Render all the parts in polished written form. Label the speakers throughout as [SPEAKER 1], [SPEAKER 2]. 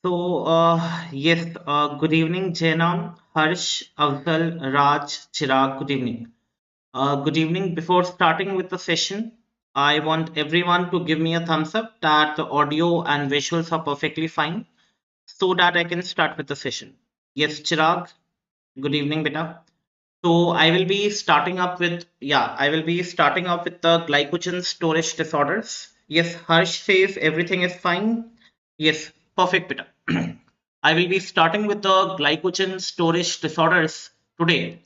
[SPEAKER 1] Good evening, Jainam, Harsh, Afzal, Raj, Chirag. Good evening. Good evening. Before starting with the session, I want everyone to give me a thumbs up that the audio and visuals are perfectly fine so that I can start with the session. Yes, Chirag, good evening, beta. So I will be starting up with the glycogen storage disorders. Yes, Harsh says everything is fine. Yes, perfect, beta. I will be starting with the glycogen storage disorders today.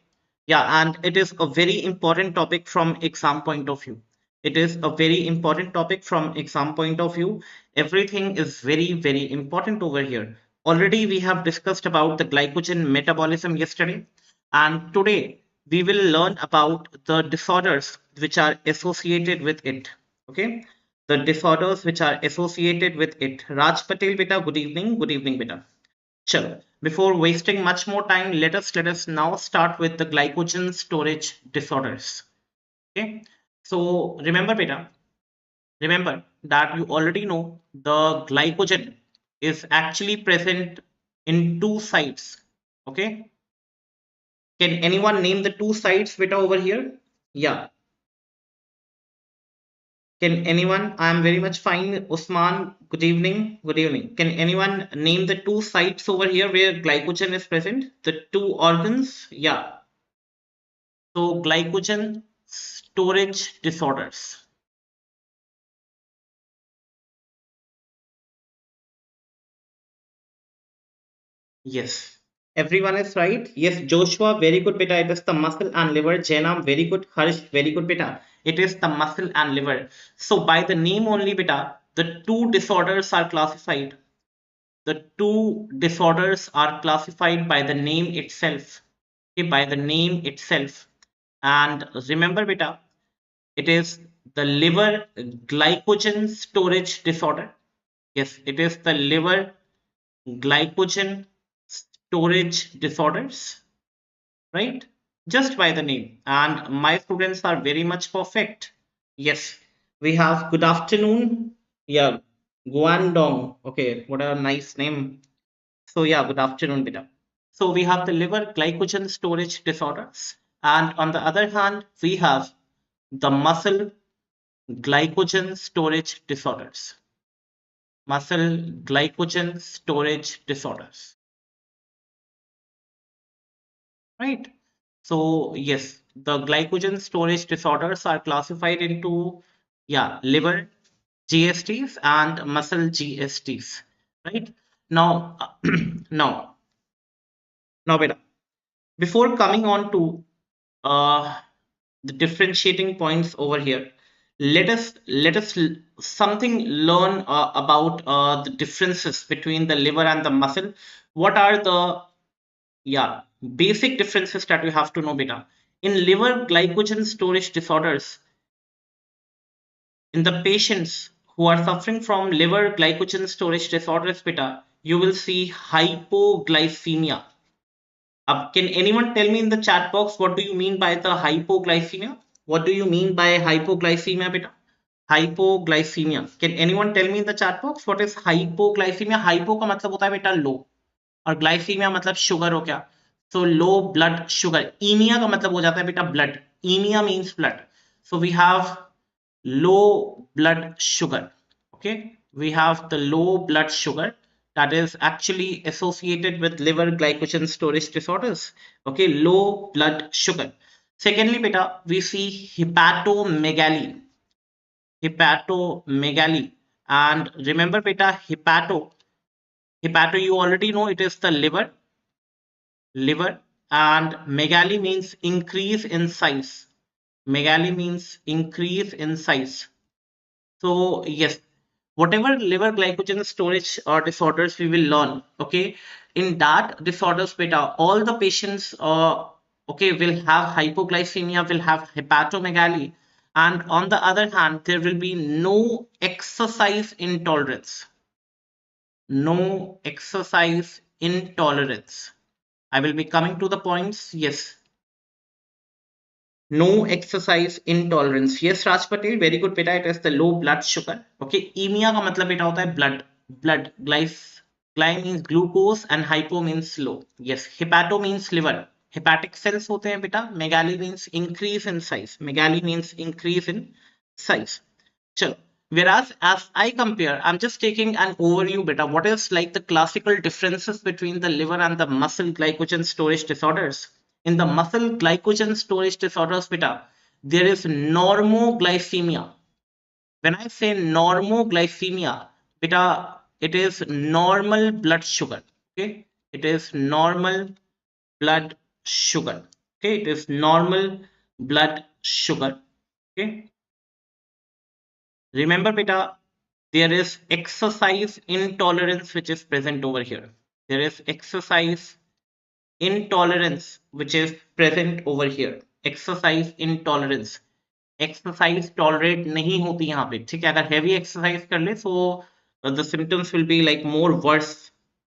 [SPEAKER 1] Yeah, and it is a very important topic from exam point of view. It is a very important topic from exam point of view. Everything is very, very important over here. Already we have discussed about the glycogen metabolism yesterday, and today we will learn about the disorders which are associated with it. Okay, the disorders which are associated with it. Raj Patel, beta, good evening, beta. Chalo. Before wasting much more time, let us now start with the glycogen storage disorders. Okay. So remember, beta, remember that you already know the glycogen is actually present in two sites. Okay. Can anyone name the two sites, beta, over here? Yeah. Can anyone? I am very much fine. Usman, good evening. Good evening. Can anyone name the two sites over here where glycogen is present? The two organs? Yeah. So glycogen storage disorders. Yes. Everyone is right. Yes, Joshua, very good beta. It is the muscle and liver. Jainam, very good. Harish, very good beta. It is the muscle and liver. So by the name only beta, the two disorders are classified. The two disorders are classified by the name itself. Okay, by the name itself. And remember beta, it is the liver glycogen storage disorder. Yes, it is the liver glycogen storage disorders, right? Just by the name. And my students are very much perfect. Yes, we have good afternoon. Yeah, Guangdong. Okay, what a nice name. So yeah, good afternoon, beta. So we have the liver glycogen storage disorders. And on the other hand, we have the muscle glycogen storage disorders. Muscle glycogen storage disorders, right? So yes, the glycogen storage disorders are classified into, yeah, liver GSDs and muscle GSDs, right? Now, now, now, beta, before coming on to uh, the differentiating points over here, let us something learn about the differences between the liver and the muscle. What are the, yeah, basic differences that you have to know, beta? In liver glycogen storage disorders, in the patients who are suffering from liver glycogen storage disorders, beta, you will see hypoglycemia. Can anyone tell me in the chat box what do you mean by the hypoglycemia? What do you mean by hypoglycemia, beta? Hypoglycemia. Can anyone tell me in the chat box what is hypoglycemia? Hypo का मतलब होता है बेटा लो, और glycaemia मतलब sugar हो गया. So low blood sugar. Emia का मतलब हो जाता है बेटा blood. Emia means blood. So we have low blood sugar. Okay, we have the low blood sugar that is actually associated with liver glycogen storage disorders. Okay, low blood sugar. Secondly, beta, we see hepatomegaly. Hepatomegaly. And remember, beta, hepato, you already know it is the liver, and megaly means increase in size. Megaly means increase in size. So yes, whatever liver glycogen storage disorders we will learn, okay, in that disorders beta, all the patients okay, will have hypoglycemia, will have hepatomegaly, and on the other hand there will be no exercise intolerance. No exercise intolerance. I will be coming to the points. Yes, no exercise intolerance. Yes, Raj Patel, very good beta. It is the low blood sugar. Okay, emia का मतलब बेटा होता है blood, blood, glyce. Gly means glucose and hypo means slow. Yes, hepato means liver. Hepatic cells होते हैं बेटा. Megaly means increase in size. Megaly means increase in size. Chalo. Whereas as I compare, I'm just taking an overview beta. What is like the classical differences between the liver and the muscle glycogen storage disorders? In the muscle glycogen storage disorders beta, there is normoglycemia. When I say normoglycemia, beta, it is normal blood sugar. Okay, it is normal blood sugar. Okay, it is normal blood sugar. Okay, remember, beta, there is exercise intolerance which is present over here. There is exercise intolerance which is present over here. Exercise intolerance. Exercise tolerate नहीं होती यहाँ पे, ठीक है. अगर heavy exercise कर ले so the symptoms will be like more worse.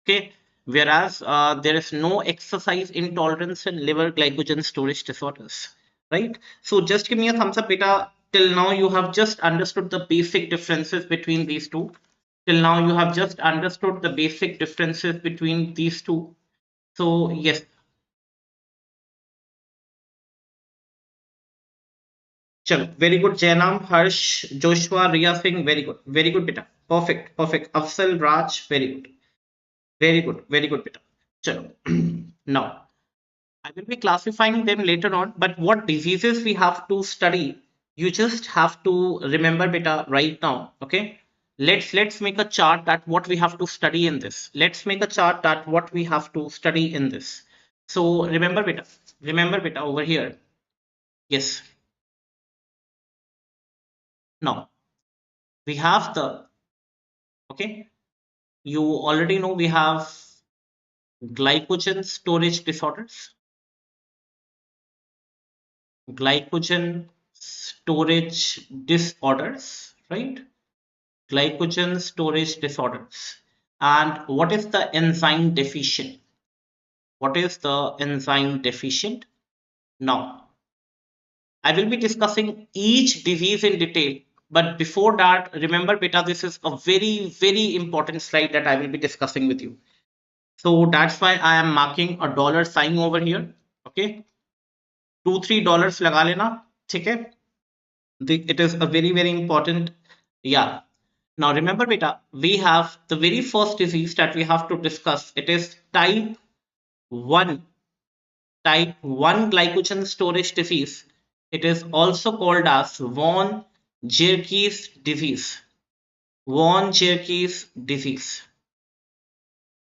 [SPEAKER 1] Okay, whereas there is no exercise intolerance in liver glycogen storage disorders, right? So just give me a thumbs up beta. Till now you have just understood the basic differences between these two. Till now you have just understood the basic differences between these two. So yes. चलो, very good. Jaynam, Harsh, Joshua, Riya Singh, very good बेटा. Perfect perfect. Afsal, Raj, very good, very good बेटा. चलो. Now I will be classifying them later on, but what diseases we have to study, you just have to remember beta right now. Okay, let's make a chart that what we have to study in this. Let's make a chart that what we have to study in this. So remember beta over here. Yes, now we have the, okay, you already know we have glycogen storage disorders. Glycogen storage disorders, right? Glycogen storage disorders. And what is the enzyme deficient? What is the enzyme deficient? Now, I will be discussing each disease in detail. But before that, remember beta, this is a very important slide that I will be discussing with you. So that's why I am marking a dollar sign over here. Okay, $2-3 लगा लेना, ठीक है. It is a very important. Yeah. Now remember beta, we have the very first disease that we have to discuss. It is type 1 glycogen storage disease. It is also called as von Gierke's disease. Von Gierke's disease.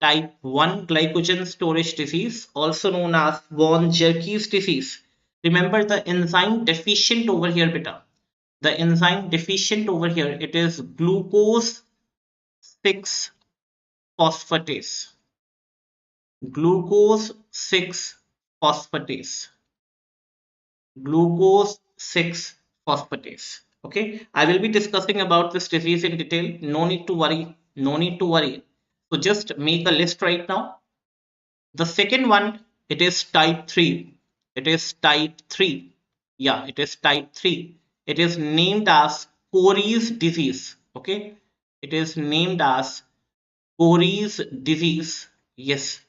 [SPEAKER 1] Type 1 glycogen storage disease, also known as von Gierke's disease. Remember the enzyme deficient over here beta. The enzyme deficient over here, it is glucose 6 phosphatase. Glucose 6 phosphatase. Glucose 6 phosphatase. Okay, I will be discussing about this disease in detail. No need to worry. No need to worry. So just make a list right now. The second one, it is type 3. It is type 3. Yeah, it is type 3. It is named as Cori's disease. Okay, it is named as Cori's disease. Yes,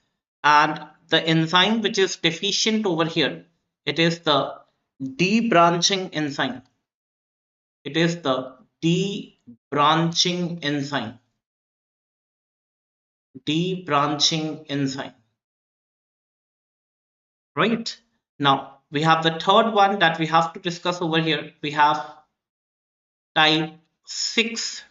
[SPEAKER 1] and the enzyme which is deficient over here, it is the debranching enzyme. It is the debranching enzyme. Debranching enzyme. Right? Now we have the third one that we have to discuss over here. We have type 6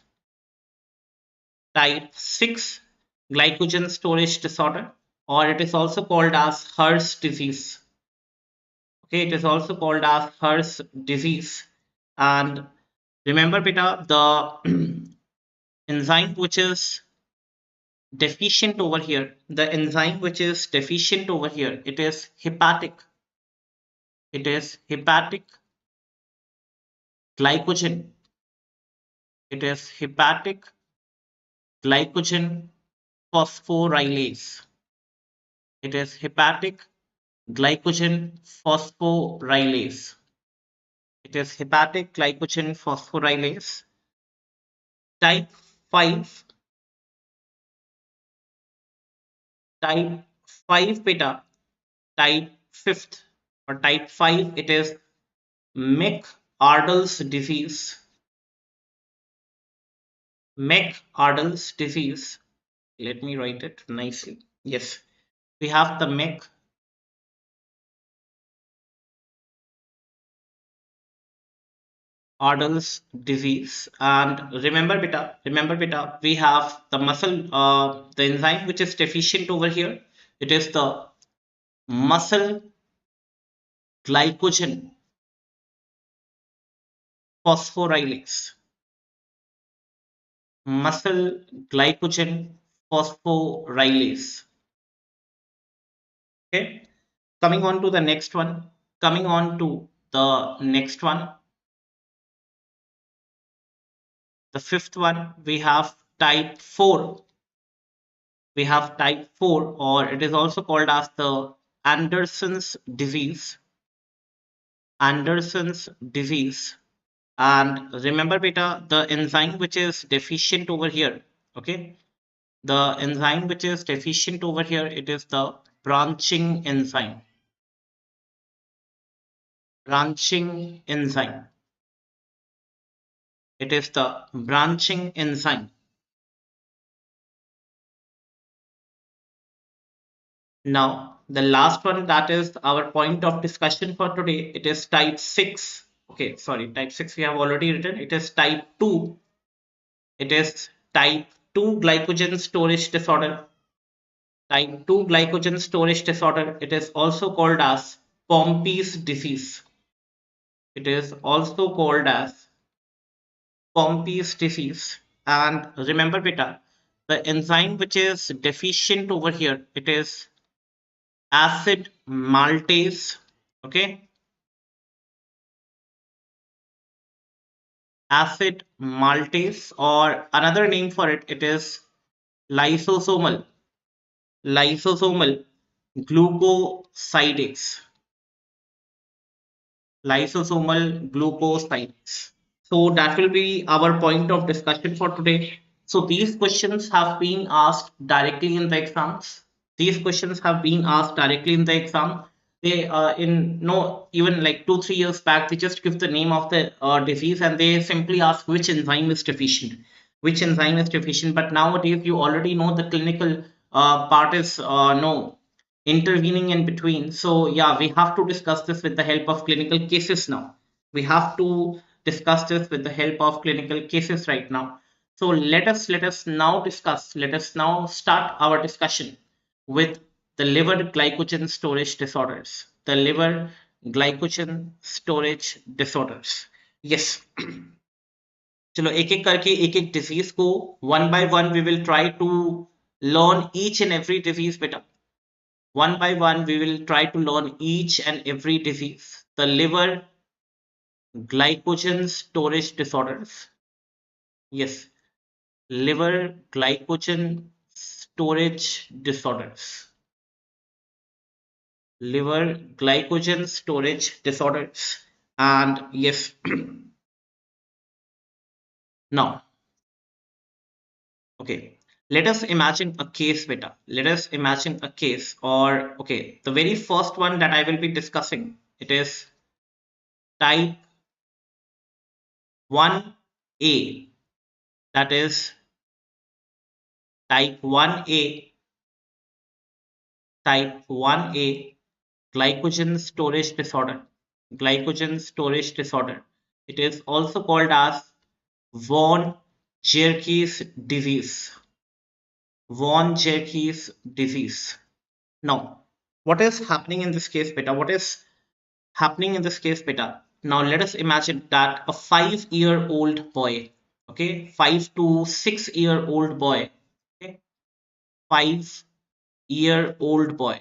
[SPEAKER 1] glycogen storage disorder, or it is also called as Hirsch disease. Okay, it is also called as Hirsch disease. And remember beta, the enzyme which is deficient over here, the enzyme which is deficient over here, it is hepatic. It is hepatic glycogen. It is hepatic glycogen phosphorylase. It is hepatic glycogen phosphorylase. It is hepatic glycogen phosphorylase. Type 5 Type 5 beta, type 5th or type 5, it is McArdle's disease. McArdle's disease. Let me write it nicely. Yes, we have the McArdle's disease. And remember beta, we have the the enzyme which is deficient over here. It is the muscle glycogen phosphorylase. Muscle glycogen phosphorylase. Okay, coming on to the next one. Coming on to the next one, the fifth one, we have type 4. We have type 4, or it is also called as the Andersen's disease. Andersen's disease. And remember beta, the enzyme which is deficient over here, okay, the enzyme which is deficient over here, it is the branching enzyme. Branching enzyme. It is the branching enzyme. Now, the last one, that is our point of discussion for today. It is type 6. Okay, sorry, type 6 we have already written. It is type 2. It is type 2 glycogen storage disorder. Type 2 glycogen storage disorder. It is also called as Pompe's disease. It is also called as Pompe's disease. And remember beta, the enzyme which is deficient over here, it is acid maltase. Okay, acid maltase, or another name for it, it is lysosomal lysosomal glucosidase. Lysosomal glucosidase. So that will be our point of discussion for today. So these questions have been asked directly in the exams. These questions have been asked directly in the exam. They in no even like 2 3 years back, they just give the name of the disease and they simply ask which enzyme is deficient, which enzyme is deficient. But nowadays you already know the clinical part is no intervening in between. So yeah, we have to discuss this with the help of clinical cases now. We have to discuss this with the help of clinical cases right now. So let us now start our discussion with the liver glycogen storage disorders. The liver glycogen storage disorders. Yes. चलो एक एक करके एक एक disease को one by one we will try to learn each and every disease better. One by one, we will try to learn each and every disease. The liver glycogen storage disorders. Yes, liver glycogen storage disorders. Liver glycogen storage disorders. And yes, now, okay, let us imagine a case, beta. Let us imagine a case, or okay, the very first one that I will be discussing, it is type 1A. That is type 1A, type 1A glycogen storage disorder. Glycogen storage disorder. It is also called as von Gierke's disease. Von Gierke's disease. Now, what is happening in this case, beta? What is happening in this case, beta? Now, let us imagine that a 5-year-old boy, okay, 5 to 6-year-old boy, okay, 5-year-old boy.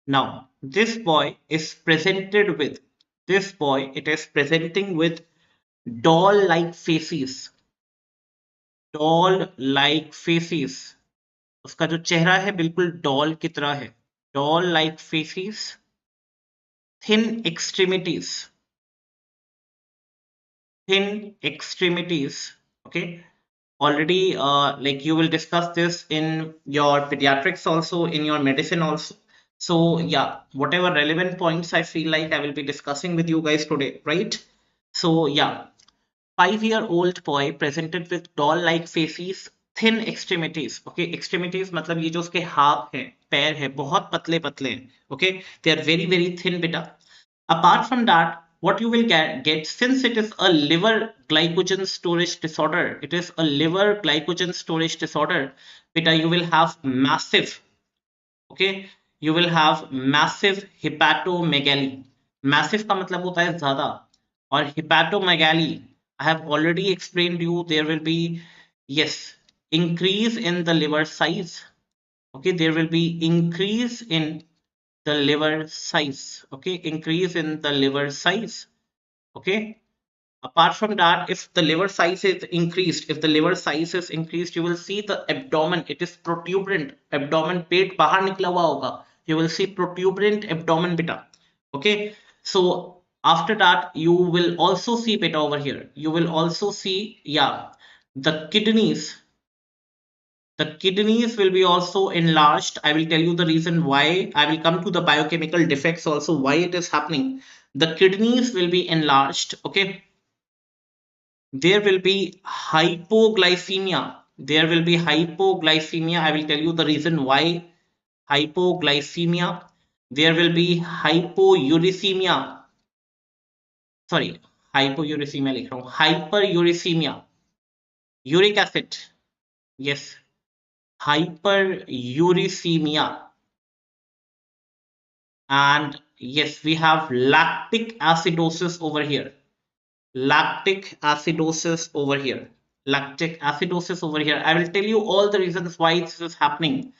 [SPEAKER 1] Now, this boy is presented with, this boy, it is presenting with doll-like faces. Doll-like faces. उसका जो चेहरा है बिल्कुल doll की तरह है. Doll-like faces. Thin extremities. Thin extremities. Okay. already like you will discuss this in your pediatrics also, in your medicine also. So yeah, whatever relevant points I feel like I will be discussing with you guys today, right? So yeah, 5-year-old boy presented with doll-like faces, thin extremities. Okay, extremities मतलब ये जो उसके हाथ हैं, पैर हैं, बहुत पतले पतले हैं. Okay, they are very very thin beta. Apart from that, what you will get since it is a liver glycogen storage disorder, it is a liver glycogen storage disorder, beta, you will have massive, okay, you will have massive hepatomegaly. Massive का मतलब होता है ज्यादा, और hepatomegaly, I have already explained you, there will be, yes, increase in the liver size. Okay, there will be increase in the liver size. Okay, increase in the liver size. Okay, apart from that, if the liver size is increased, if the liver size is increased, you will see the abdomen, it is protuberant abdomen, पेट बाहर निकला हुआ होगा, you will see protuberant abdomen beta. Okay, so after that you will also see beta over here, you will also see, yeah, the kidneys, the kidneys will be also enlarged. I will tell you the reason why. I will come to the biochemical defects also, why it is happening. The kidneys will be enlarged. Okay. There will be hypoglycemia. There will be hypoglycemia. I will tell you the reason why hypoglycemia. There will be hypouricemia. Sorry, hypouricemia लिख रहा हूँ. Hyperuricemia. Uric acid. Yes. Hyperuricemia. And yes, we have lactic acidosis over here. Lactic acidosis over here. Lactic acidosis over here. I will tell you all the reasons why this is happening.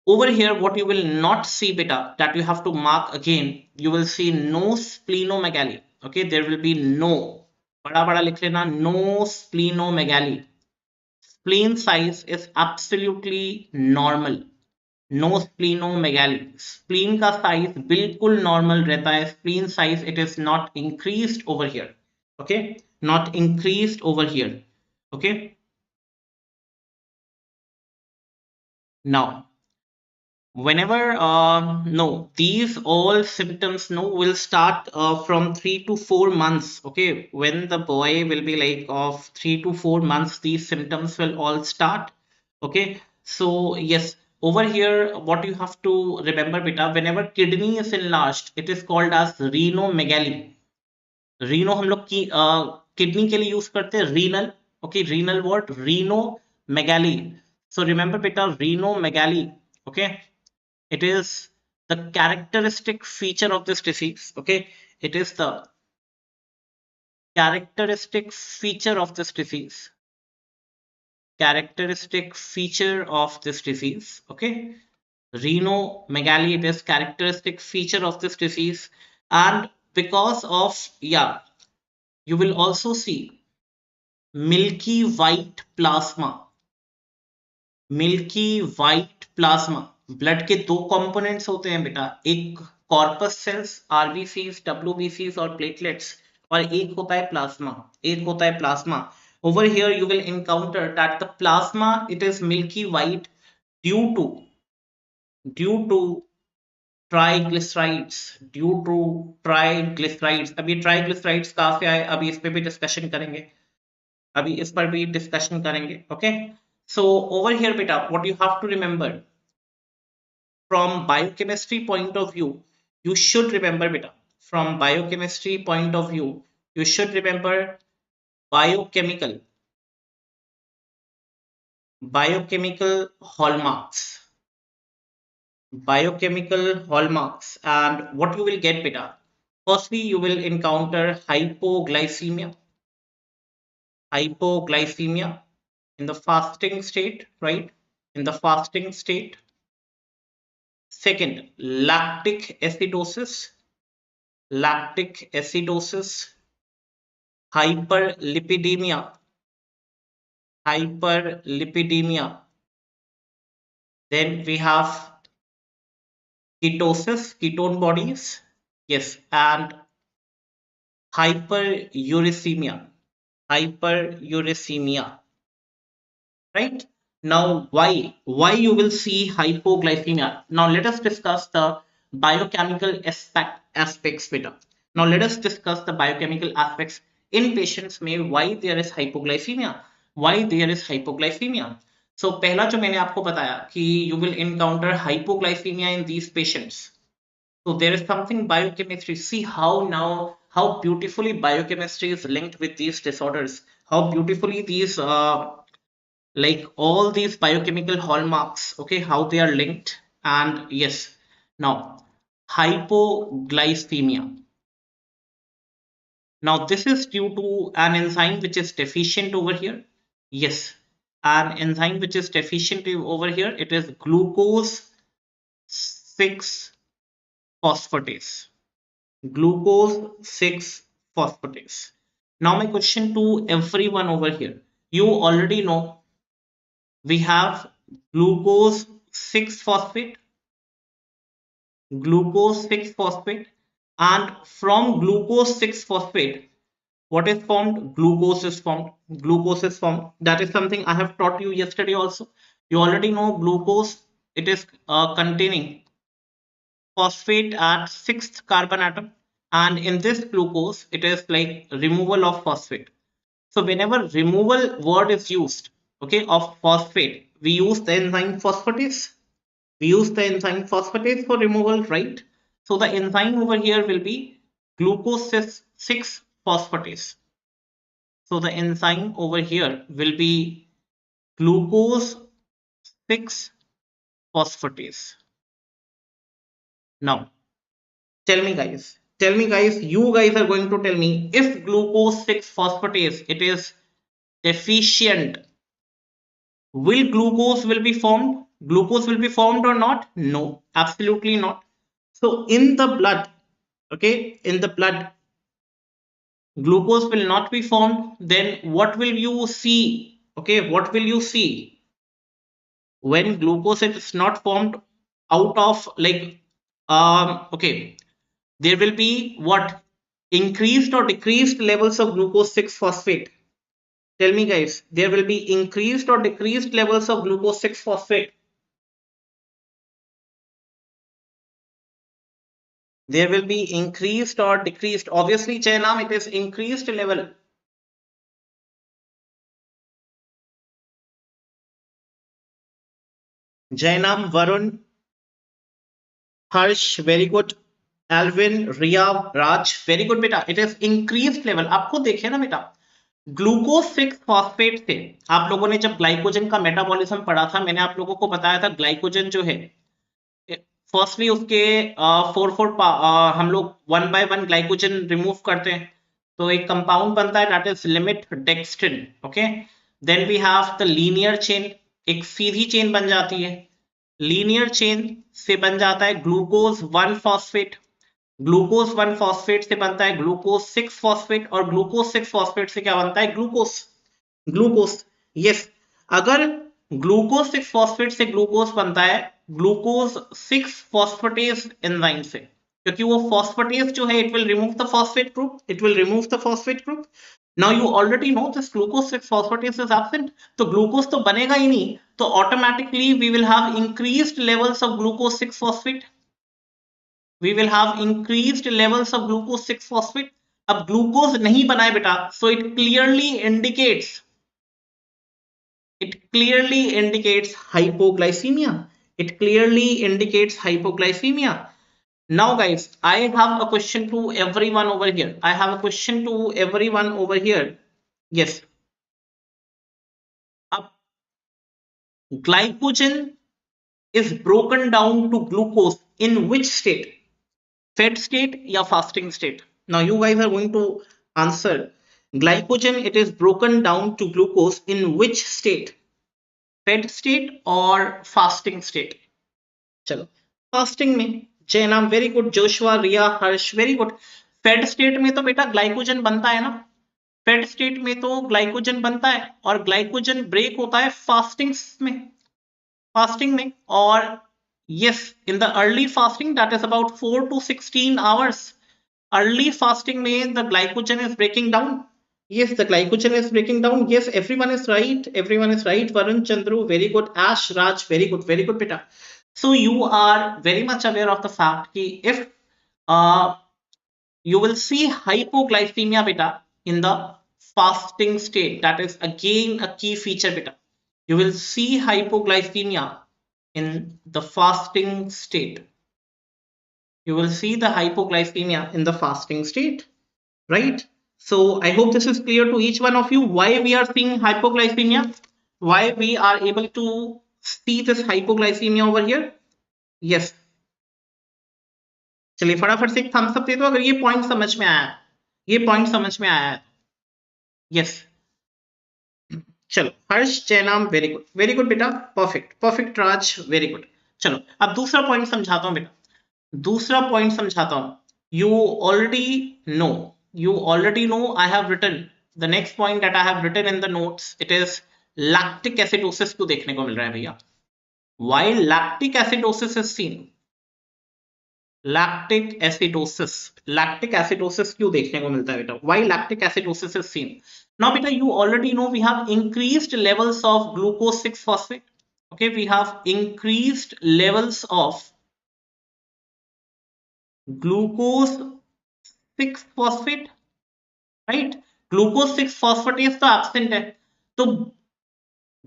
[SPEAKER 1] Over here, what you will not see beta, that you have to mark again, you will see no splenomegaly. Okay, there will be no. बड़ा बड़ा लिख लेना, no splenomegaly. Spleen size is absolutely normal. No splenomegaly, spleen का size बिल्कुल normal रहता है. Spleen size it is not increased over here. Okay, not increased over here. Okay, now whenever no, these all symptoms no will start from 3 to 4 months. Okay, when the boy will be like of 3 to 4 months, these symptoms will all start. Okay, so yes, over here what you have to remember beta, whenever kidney is enlarged, it is called as renomagaly. Reno हम लोग की kidney के लिए use करते हैं renal. Okay, renal word renomegaly. So remember बेटा, renomegaly. Okay, it is the characteristic feature of this disease. Okay, it is the characteristic feature of this disease. Characteristic feature of this disease. Okay, renomegaly, it is characteristic feature of this disease. And because of, yeah, you will also see milky white plasma. Milky white plasma. Blood के दो components होते हैं बेटा, एक corpus sales RBCs डब्ल्यूबीसीज और platelets, और एक होता है प्लाज्मा. एक होता है plasma. over here you will encounter that the plasma, it is milky white due to due to triglycerides. Due to triglycerides. अभी ट्राइग्लिसराइड्स कहाँ से आए, अभी इस पे भी डिस्कशन करेंगे. अभी इस पर भी डिस्कशन करेंगे. Okay, so over here beta, what you have to remember from biochemistry point of view, you should remember beta, from biochemistry point of view, you should remember biochemical biochemical hallmarks. Biochemical hallmarks. And what you will get beta, firstly you will encounter hypoglycemia. Hypoglycemia in the fasting state, right? In the fasting state. Second, lactic acidosis. Lactic acidosis. Hyperlipidemia. Hyperlipidemia. Then we have ketosis, ketone bodies. Yes, and hyperuricemia. Hyperuricemia. right? Now, why you will see hypoglycemia? Now, let us discuss the biochemical aspects better. Now, let us discuss the biochemical aspects in patients में why there is hypoglycemia. Why there is hypoglycemia? So, पहला जो मैंने आपको बताया कि you will encounter hypoglycemia in these patients. So there is something biochemistry. See how now how beautifully biochemistry is linked with these disorders. How beautifully these like all these biochemical hallmarks, okay, how they are linked. And yes, now hypoglycemia. Now this is due to an enzyme which is deficient over here. Yes, an enzyme which is deficient over here. It is glucose 6 phosphatase. Glucose 6 phosphatase. Now my question to everyone over here. You already know we have glucose 6 phosphate, glucose 6 phosphate, and from glucose 6 phosphate, what is formed? Glucose is formed. Glucose is formed. That is something I have taught you yesterday also. You already know glucose. It is containing phosphate at sixth carbon atom, and in this glucose it is like removal of phosphate. So whenever removal word is used, okay, of phosphate, we use the enzyme phosphatase. We use the enzyme phosphatase for removal, right? So the enzyme over here will be glucose 6 phosphatase. So the enzyme over here will be glucose 6 phosphatase. Now tell me guys, you guys are going to tell me if glucose 6 phosphatase it is deficient, will glucose will be formed or not? No, absolutely not. So in the blood, okay, in the blood glucose will not be formed. Then what will you see? Okay, what will you see when glucose is not formed out of like okay, there will be what, increased or decreased levels of glucose 6 phosphate? Tell me guys, there will be increased or decreased levels of glucose 6 phosphate? There will be increased or decreased? Obviously Chainam, it is increased level. Jainam, Varun, Harsh, very good. Alvin, Ria, Raj, very good बेटा. It is increased level. आपको देखिए ना बेटा, glucose 6 phosphate से आप लोगों ने जब ग्लाइकोजन का मेटाबॉलिज्म पढ़ा था, मैंने आप लोगों को बताया था ग्लाइकोजन जो है फर्स्टली उसके फोर फोर हम लोग one by one glycogen remove करते हैं तो एक कंपाउंड बनता है that is limit dextrin, okay. Then we have the linear chain, एक सीधी चेन बन जाती है. लीनियर चेन से बन जाता है ग्लूकोज 1 फॉस्फेट. ग्लूकोज 1 फॉस्फेट से बनता है ग्लूकोज 6 फॉस्फेट, और ग्लूकोज 6 फॉस्फेट से क्या बनता है? ग्लूकोज. Glucose, yes. अगर ग्लूकोज 6 फॉस्फेट से ग्लूकोज बनता है ग्लूकोज 6 फॉस्फेटेज एंजाइम से, क्योंकि वो फॉस्फेटेज जो है it will remove the phosphate group, it will remove the phosphate group. Now you already know this glucose 6 phosphatase is absent, तो ग्लूकोज तो बनेगा ही नहीं, तो automatically we will have increased levels of glucose 6 phosphate. we will have increased levels of glucose 6 phosphate. अब glucose नहीं बनाए बेटा, so it clearly indicates hypoglycemia. It clearly indicates hypoglycemia. Now guys, I have a question to everyone over here. I have a question to everyone over here. Yes, अब glycogen is broken down to glucose in which state? Fed state या fasting state? Now you guys are going to answer. Glycogen, it is broken down to glucose in which state? Fed state or fasting state? चलो fasting में. जयनाम very good. Joshua, रिया, हर्ष very good. Fade state में तो बेटा glycogen बनता है ना, fade state में तो ग्लाइकोजन बनता है, और ग्लाइकोजन ब्रेक होता है फास्टिंग में. फास्टिंग में, और yes, in the early fasting that is about 4 to 16 hours, early fasting में the glycogen is breaking down. Yes, the glycogen is breaking down. Yes, everyone is right. Everyone is right. Varun, Chandru, very good. Ash, Raj, very good, beta. So you are very much aware of the fact that if uh, you will see hypoglycemia beta in the fasting state, that is again a key feature beta. You will see hypoglycemia in the fasting state. You will see the hypoglycemia in the fasting state, right? So I hope this is clear to each one of you why we are seeing hypoglycemia, why we are able to see this hypoglycemia over here. Yes, चलिए फटाफट से एक Thums up दे दो अगर ये point समझ में आया, ये पॉइंट समझ में आया है। यस, चलो हर्ष जयनाम वेरी गुड बेटा, परफेक्ट परफेक्ट राज वेरी गुड। चलो अब दूसरा पॉइंट समझाता हूँ बेटा, दूसरा पॉइंट समझाता हूँ। You already no, you already know I have written the next point that I have written in the notes. It is lactic acidosis को देखने को मिल रहा है भैया। Why lactic acidosis is seen? Lactic acidosis क्यों देखने को मिलता है बेटा? Why lactic acidosis is seen? Now beta, you already know we have increased levels of glucose 6 phosphate. Okay, we have increased levels of glucose 6 phosphate, right? Glucose 6 phosphatase तो absent है, तो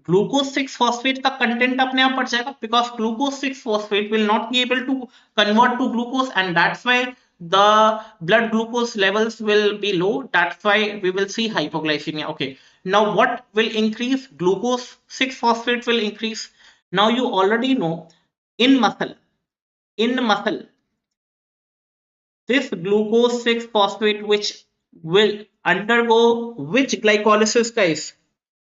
[SPEAKER 1] glucose 6 phosphate का content अपने आप बढ़ जाएगा because glucose 6 phosphate will not be able to convert to glucose and that's why the blood glucose levels will be low. That's why we will see hypoglycemia. Okay, now what will increase? Glucose 6 phosphate will increase. Now you already know in muscle this glucose 6 phosphate which will undergo which glycolysis, guys?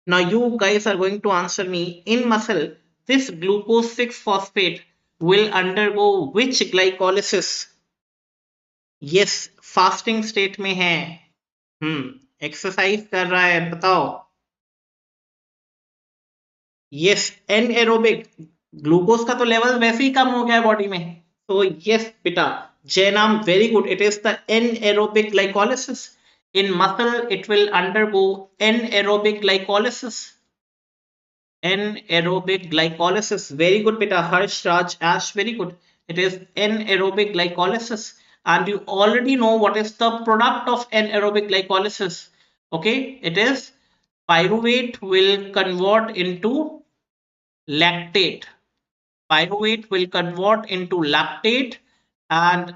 [SPEAKER 1] Now you guys are going to answer me. In muscle, this glucose 6 phosphate will undergo which glycolysis? Yes, fasting state में है। Exercise कर रहा है, बताओ। Yes, anaerobic. Glucose का तो level वैसे ही कम हो गया है बॉडी में, तो यस बेटा, जयनाम very good, it is the anaerobic glycolysis. In muscle, it will undergo anaerobic glycolysis. Anaerobic glycolysis. Very good, beta. Harsh, Raj, Ash, very good. It is anaerobic glycolysis. And you already know what is the product of anaerobic glycolysis. Okay, it is pyruvate will convert into lactate. Pyruvate will convert into lactate, and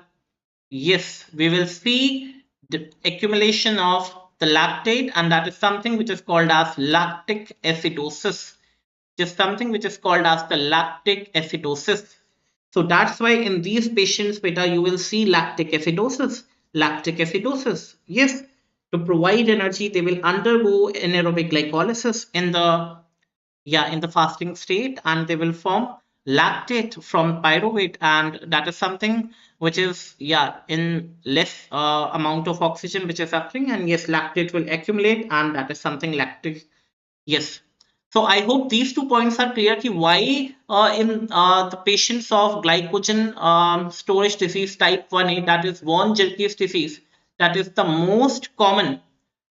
[SPEAKER 1] yes, we will see the accumulation of the lactate, and that is something which is called as lactic acidosis. It is something which is called as the lactic acidosis. So that's why in these patients, beta, you will see lactic acidosis. Lactic acidosis. Yes, to provide energy, they will undergo anaerobic glycolysis in the fasting state, and they will form lactate from pyruvate, and that is something which is in less amount of oxygen which is occurring, and yes, lactate will accumulate, and that is something lactic. Yes, so I hope these 2 points are clear ki why in the patients of glycogen storage disease type 1A, that is von Gierke's disease, that is the most common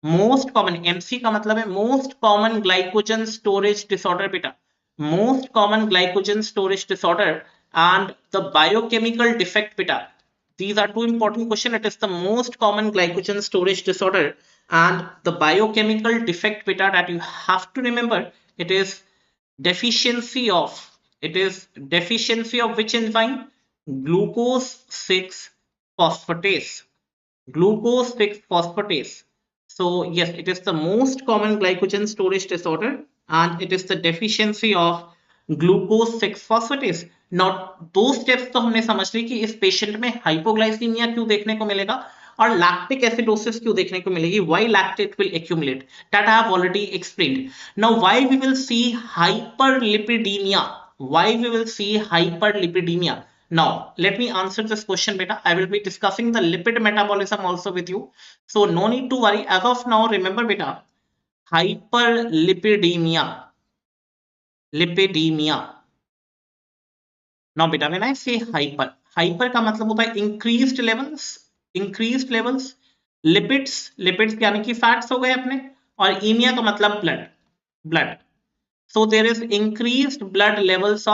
[SPEAKER 1] MC का मतलब है most common glycogen storage disorder beta, most common glycogen storage disorder, and the biochemical defect beta. These are two important questions. It is the most common glycogen storage disorder and the biochemical defect beta that you have to remember. It is deficiency of which enzyme? Glucose 6 phosphatase. Glucose 6 phosphatase. So yes, it is the most common glycogen storage disorder, and it is the deficiency of glucose 6 phosphatase. Now दो steps तो हमने समझ ली कि इस patient में hypoglycaemia क्यों देखने को मिलेगा और लैक्टिक एसिडोसिस क्यों देखने को मिलेगी, why lactate will accumulate, that I have already explained. Now why we will see hyperlipidemia, now let me answer this question beta. I will be discussing the lipid metabolism also with you, so no need to worry. As of now, remember beta, hyperlipidemia. Now beta, when I say hyper का मतलब होता है increased levels. Lipids यानी कि fats हो गए अपने, और ईमिया का मतलब blood. So there is increased levels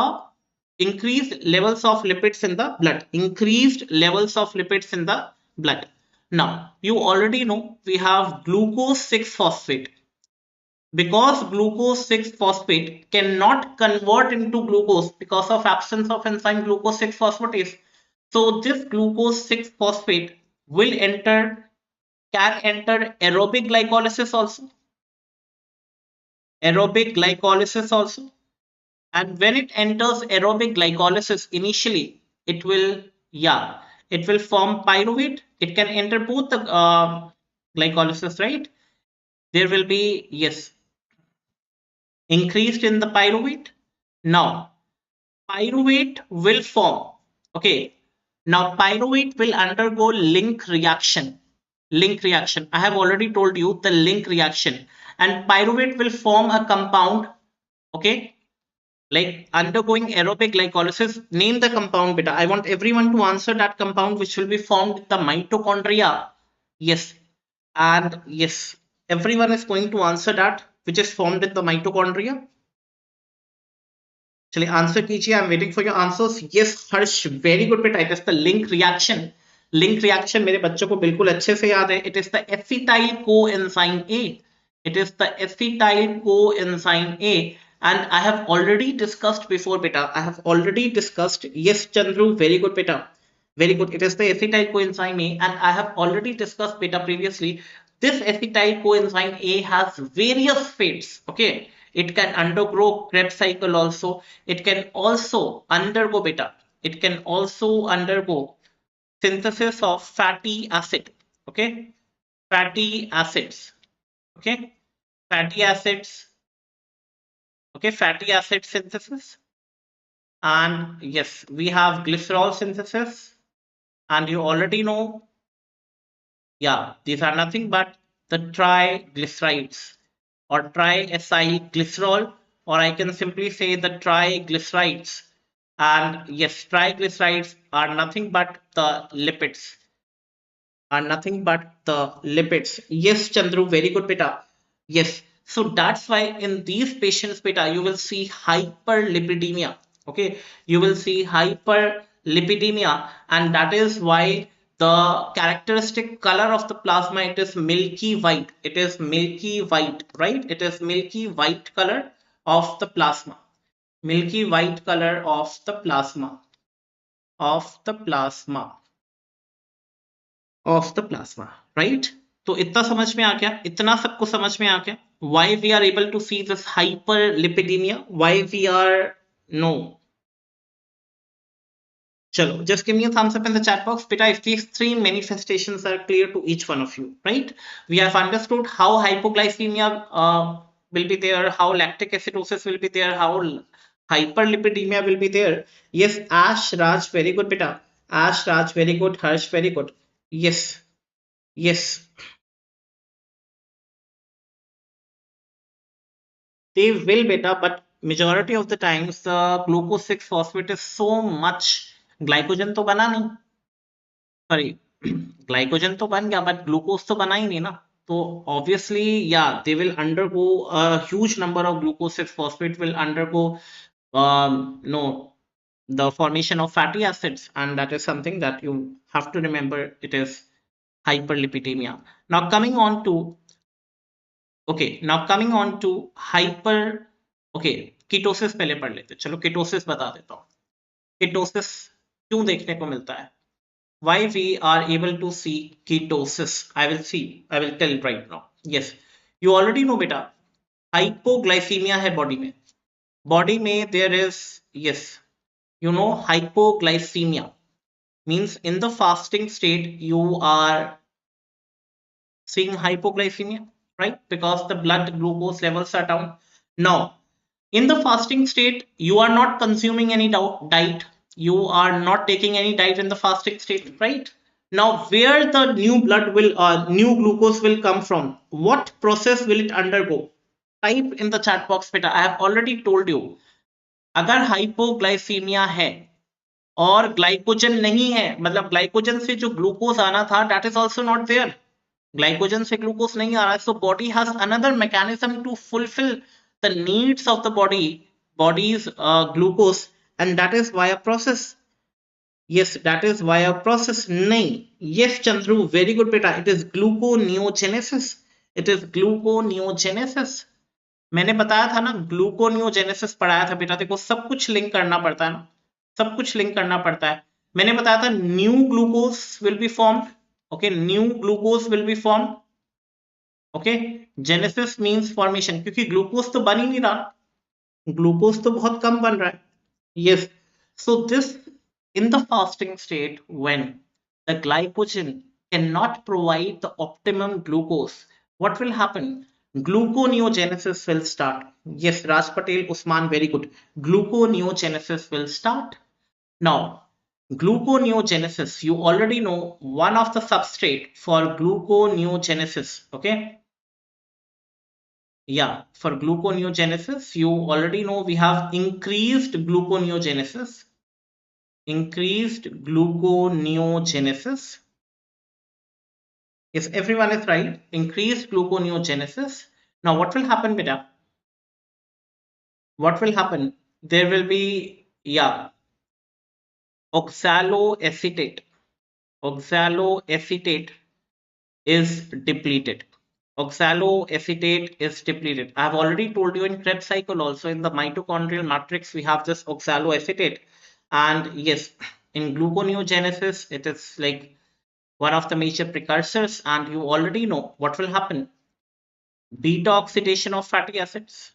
[SPEAKER 1] of lipids in the blood. Increased levels of lipids in the blood. Now you already know we have glucose 6 phosphate. Because glucose 6 phosphate cannot convert into glucose because of absence of enzyme glucose 6 phosphatase. So this glucose 6 phosphate will can enter aerobic glycolysis also. Aerobic glycolysis also. And when it enters aerobic glycolysis, initially it will, yeah, it will form pyruvate. It can enter both the glycolysis, right? There will be, yes, increased in the pyruvate. Now pyruvate will form, okay, now pyruvate will undergo link reaction. I have already told you the link reaction, and pyruvate will form a compound, okay, like undergoing aerobic glycolysis. Name the compound, beta. I want everyone to answer that compound which will be formed in the mitochondria. Yes, and yes, everyone is going to answer that which is formed in the mitochondria. चलिए answer कीजिए, I am waiting for your answers. Yes Harsh, very good बेटा. It is the link reaction मेरे बच्चों को बिल्कुल अच्छे से याद है. It is the acetyl coenzyme A. It is the acetyl coenzyme A, and I have already discussed before, beta. I have already discussed. Yes, Chandru, very good, beta. Very good. It is the acetyl coenzyme A, and I have already discussed, beta, previously. This acetyl coenzyme A has various fates. Okay, it can undergo Krebs cycle also. It can also undergo, beta. It can also undergo synthesis of fatty acid. Okay, fatty acids. Okay, fatty acids. Okay, fatty acid synthesis. And yes, we have glycerol synthesis. And you already know, yeah, these are nothing but the triglycerides or triacyl glycerol, or I can simply say the triglycerides. And yes, triglycerides are nothing but the lipids. Yes, Chandru, very good, beta. Yes, so that's why in these patients, beta, you will see hyperlipidemia. Okay, you will see hyperlipidemia, and that is why the characteristic color of the plasma, it is milky white. It is milky white, right? It is milky white color of the plasma. Milky white color of the plasma. Of the plasma. Of the plasma, right? तो इतना समझ में आ गया, इतना सबको समझ में आ गया. Why we are able to see this hyperlipidemia? Why we are, no, chalo, just give me a thumbs up in the chat box, beta, if these three manifestations are clear to each one of you, right? We have understood how hypoglycemia will be there, how lactic acidosis will be there, how hyperlipidemia will be there. Yes, Ash Raj, very good, beta. Ash Raj, very good. Harsh, very good. Yes, yes, they will, beta, but majority of the times the glucose 6 phosphate is so much. Glycogen तो बना नहीं, sorry, glycogen तो बन गया, but glucose तो बना ही नहीं ना. तो obviously, yeah, they will undergo a huge number of glucose 6 phosphate will undergo no, the formation of fatty acids, and that is something that you have to remember. It is hyperlipidemia. Now coming on to, okay, now coming on to hyper, okay, ketosis पहले पढ़ लेते. चलो ketosis बता देता हूँ. Ketosis क्यों देखने को मिलता है? Why we are able to see ketosis? I will tell right now. Yes, you already know, beta. Hypoglycemia है body में there is, yes, you know, hypoglycemia means in the fasting state you are seeing hypoglycemia, right? Because the blood glucose levels are down. Now, in the fasting state, you are not consuming any diet. You are not taking any diet in the fasting state, right? Now, where the new glucose will come from? What process will it undergo? Type in the chat box, beta. I have already told you. अगर hypoglycemia है और glycogen नहीं है, मतलब glycogen से जो glucose आना था, that is also not there. Glycogen से ग्लूकोज नहीं आ रहा है, so body has another mechanism to fulfill the needs of the body's glucose, and that is via process. Yes, that is via process. नहीं, yes Chandru, very good beta, it is gluconeogenesis. It is gluconeogenesis. मैंने बताया था ना, gluconeogenesis पढ़ाया था बेटा, देखो सब कुछ लिंक करना पड़ता है ना, सब कुछ लिंक करना पड़ता है। मैंने बताया था new glucose will be formed, okay, new glucose will be formed, okay. Genesis means formation, क्योंकि ग्लूकोज तो बन ही नहीं रहा, ग्लूकोज तो बहुत कम बन रहा है। Yes. So this, in the fasting state, when the glycogen cannot provide the optimum glucose, what will happen? Gluconeogenesis will start. Yes, Raj Patel, Usman, very good. Gluconeogenesis will start. Now, gluconeogenesis, you already know one of the substrate for gluconeogenesis, okay? Yeah, for gluconeogenesis, you already know we have increased gluconeogenesis. Increased gluconeogenesis. Yes, everyone is right. Increased gluconeogenesis. Now, what will happen, beta? What will happen? There will be, yeah, oxaloacetate. Oxaloacetate is depleted. Oxaloacetate is depleted. I have already told you in Krebs cycle also, in the mitochondrial matrix we have this oxaloacetate, and yes, in gluconeogenesis it is like one of the major precursors, and you already know what will happen. Beta oxidation of fatty acids.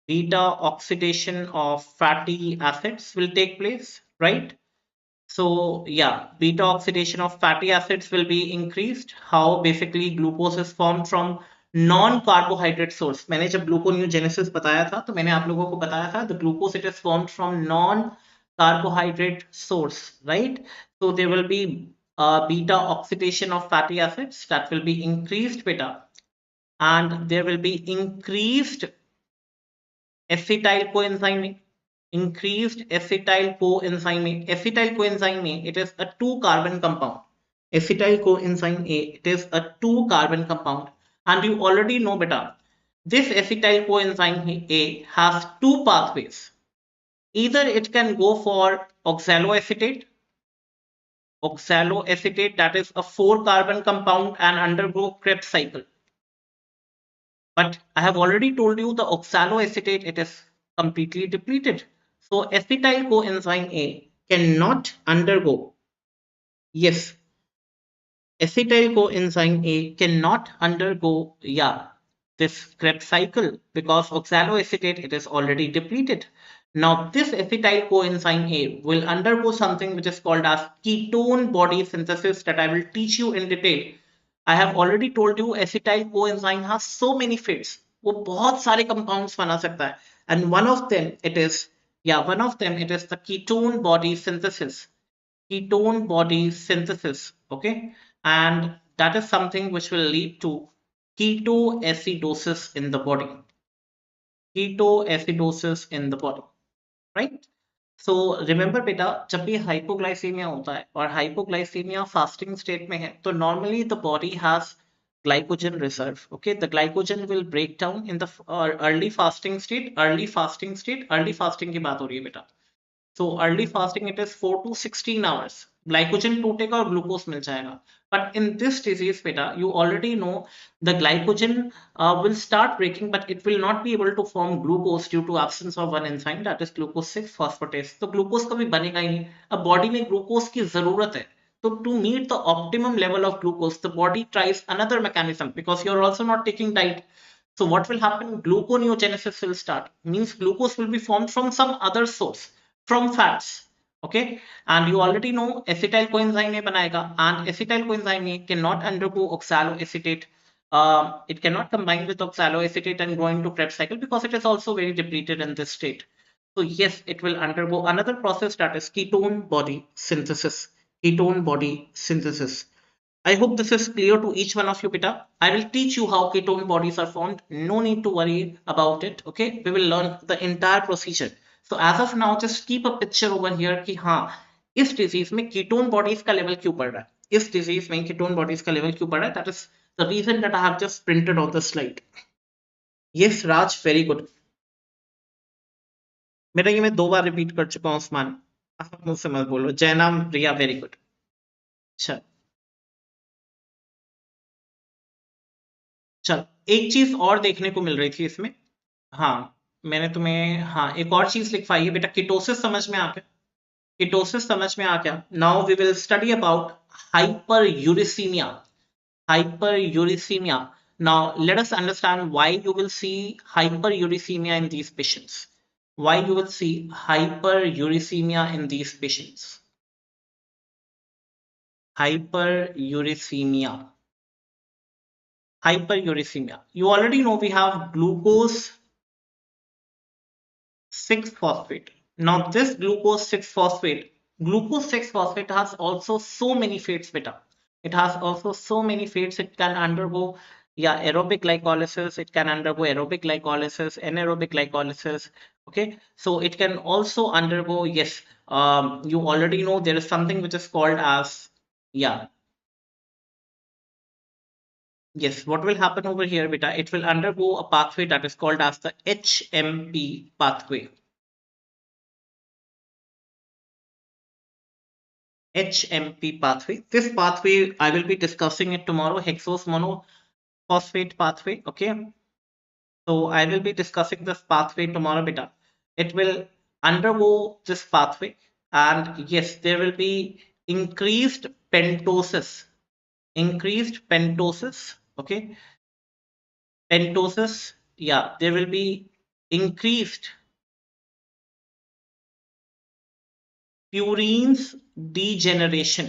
[SPEAKER 1] Beta oxidation of fatty acids will take place, right? So yeah, beta oxidation of fatty acids will be increased. How basically glucose is formed from non-carbohydrate source. मैंने जब gluconeogenesis बताया था तो मैंने आप लोगों को बताया था the glucose it is formed from non-carbohydrate source, right? So there will be beta oxidation of fatty acids that will be increased beta, and there will be increased acetyl coenzyme, increased acetyl coenzyme. Acetyl coenzyme, it is a 2-carbon compound. Acetyl coenzyme A, it is a 2-carbon compound, and you already know beta, this acetyl coenzyme A has two pathways. Either it can go for oxaloacetate, that is a 4-carbon compound, and undergo Krebs cycle. But I have already told you the oxaloacetate, it is completely depleted. So acetyl coenzyme A cannot undergo, yes, acetyl coenzyme A cannot undergo, yeah, this Krebs cycle, because oxaloacetate, it is already depleted. Now this acetyl coenzyme A will undergo something which is called as ketone body synthesis, that I will teach you in detail. I have already told you acetyl coenzyme has so many fates. वो बहुत सारे compounds बना सकता है, and one of them it is, yeah, one of them it is the ketone body synthesis. Ketone body synthesis, okay, and that is something which will lead to ketoacidosis in the body. Ketoacidosis in the body, right? So remember beta, जब भी hypoglycemia होता है और hypoglycemia fasting state में है, तो normally the body has glycogen reserve. Okay, the glycogen will break down in the early fasting state. Early fasting की बात हो रही है बेटा. So early fasting it is 4 to 16 hours. Glycogen टूटेगा और ग्लूकोज मिल जाएगा. But in this disease beta, you already know the glycogen will start breaking, but it will not be able to form glucose due to absence of one enzyme, that is glucose 6 phosphatase. तो glucose कभी बनेगा ही नहीं. अब body में glucose की जरूरत है, so to meet the optimum level of glucose, the body tries another mechanism, because you are also not taking diet. So what will happen? Gluconeogenesis will start. Means glucose will be formed from some other source, from fats. Okay, and you already know acetyl coenzyme A banayega, and acetyl coenzyme A cannot undergo oxaloacetate. It cannot combine with oxaloacetate and go into Krebs cycle, because it is also very depleted in this state. So yes, it will undergo another process, that is ketone body synthesis. Ketone body synthesis. I hope this is clear to each one of you, beta. I will teach you how ketone bodies are formed. No need to worry about it. Okay, we will learn the entire procedure. So as of now, just keep a picture over here कि हाँ, इस disease में ketone bodies का level क्यों बढ़ रहा है. इस डिजीज में कीटोन बॉडीज का लेवल क्यों बढ़ा है, that is the reason that I have just printed on the slide. Yes Raj, very good. मेरा ये मैं 2 बार रिपीट कर चुका हूँ उस्मान, आप मुझसे मत बोलो. जयनाम रिया, वेरी गुड. अच्छा चल, एक चीज और देखने को मिल रही थी इसमें. हाँ, मैंने तुम्हें हाँ एक और चीज लिखवाई है बेटा. कीटोसिस समझ में आ गया? कीटोसिस समझ में आ गया? Now we will study about hyperuricemia. Hyperuricemia. Now, let us understand why you will see hyperuricemia in these patients. Why you will see hyperuricemia in these patients? Hyperuricemia. Hyperuricemia. You already know we have glucose 6-phosphate. Now, this glucose 6-phosphate has also so many fates, beta. It has also so many fates. It can undergo, yeah, aerobic glycolysis. It can undergo aerobic glycolysis, anaerobic glycolysis. Okay, so it can also undergo, yes, you already know there is something which is called as, yeah, yes, what will happen over here, beta? It will undergo a pathway that is called as the HMP pathway. HMP pathway. This pathway, I will be discussing it tomorrow, hexose monophosphate pathway. Okay. So I will be discussing this pathway tomorrow, beta. It will undergo this pathway, and yes, there will be increased pentosis. Increased pentosis. Okay. Pentosis. Yeah, there will be increased purines degeneration.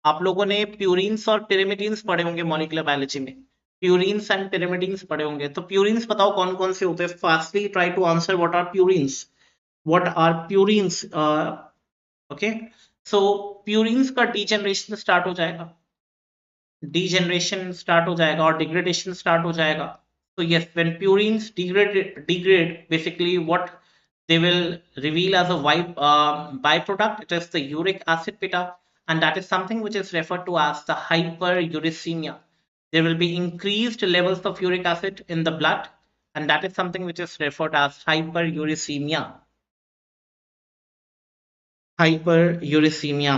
[SPEAKER 1] आप लोगों ने purines और pyrimidines पढ़े होंगे molecular biology में. Purines and pyrimidines पढ़े होंगे. तो प्यूरिन्स बताओ कौन कौन से होते हैं. Fastly try to answer what are purines. What are purines? Okay, so purines का डीजनरेशन स्टार्ट हो जाएगा. डीजनरेशन स्टार्ट हो जाएगा और डिग्रेडेशन स्टार्ट हो जाएगा. So yes, when purines degrade, basically what they will reveal as a byproduct, it is the uric acid, beta, and that is something which is referred to as the hyperuricemia. There will be increased levels of uric acid in the blood, and that is something which is referred as hyperuricemia. Hyperuricemia.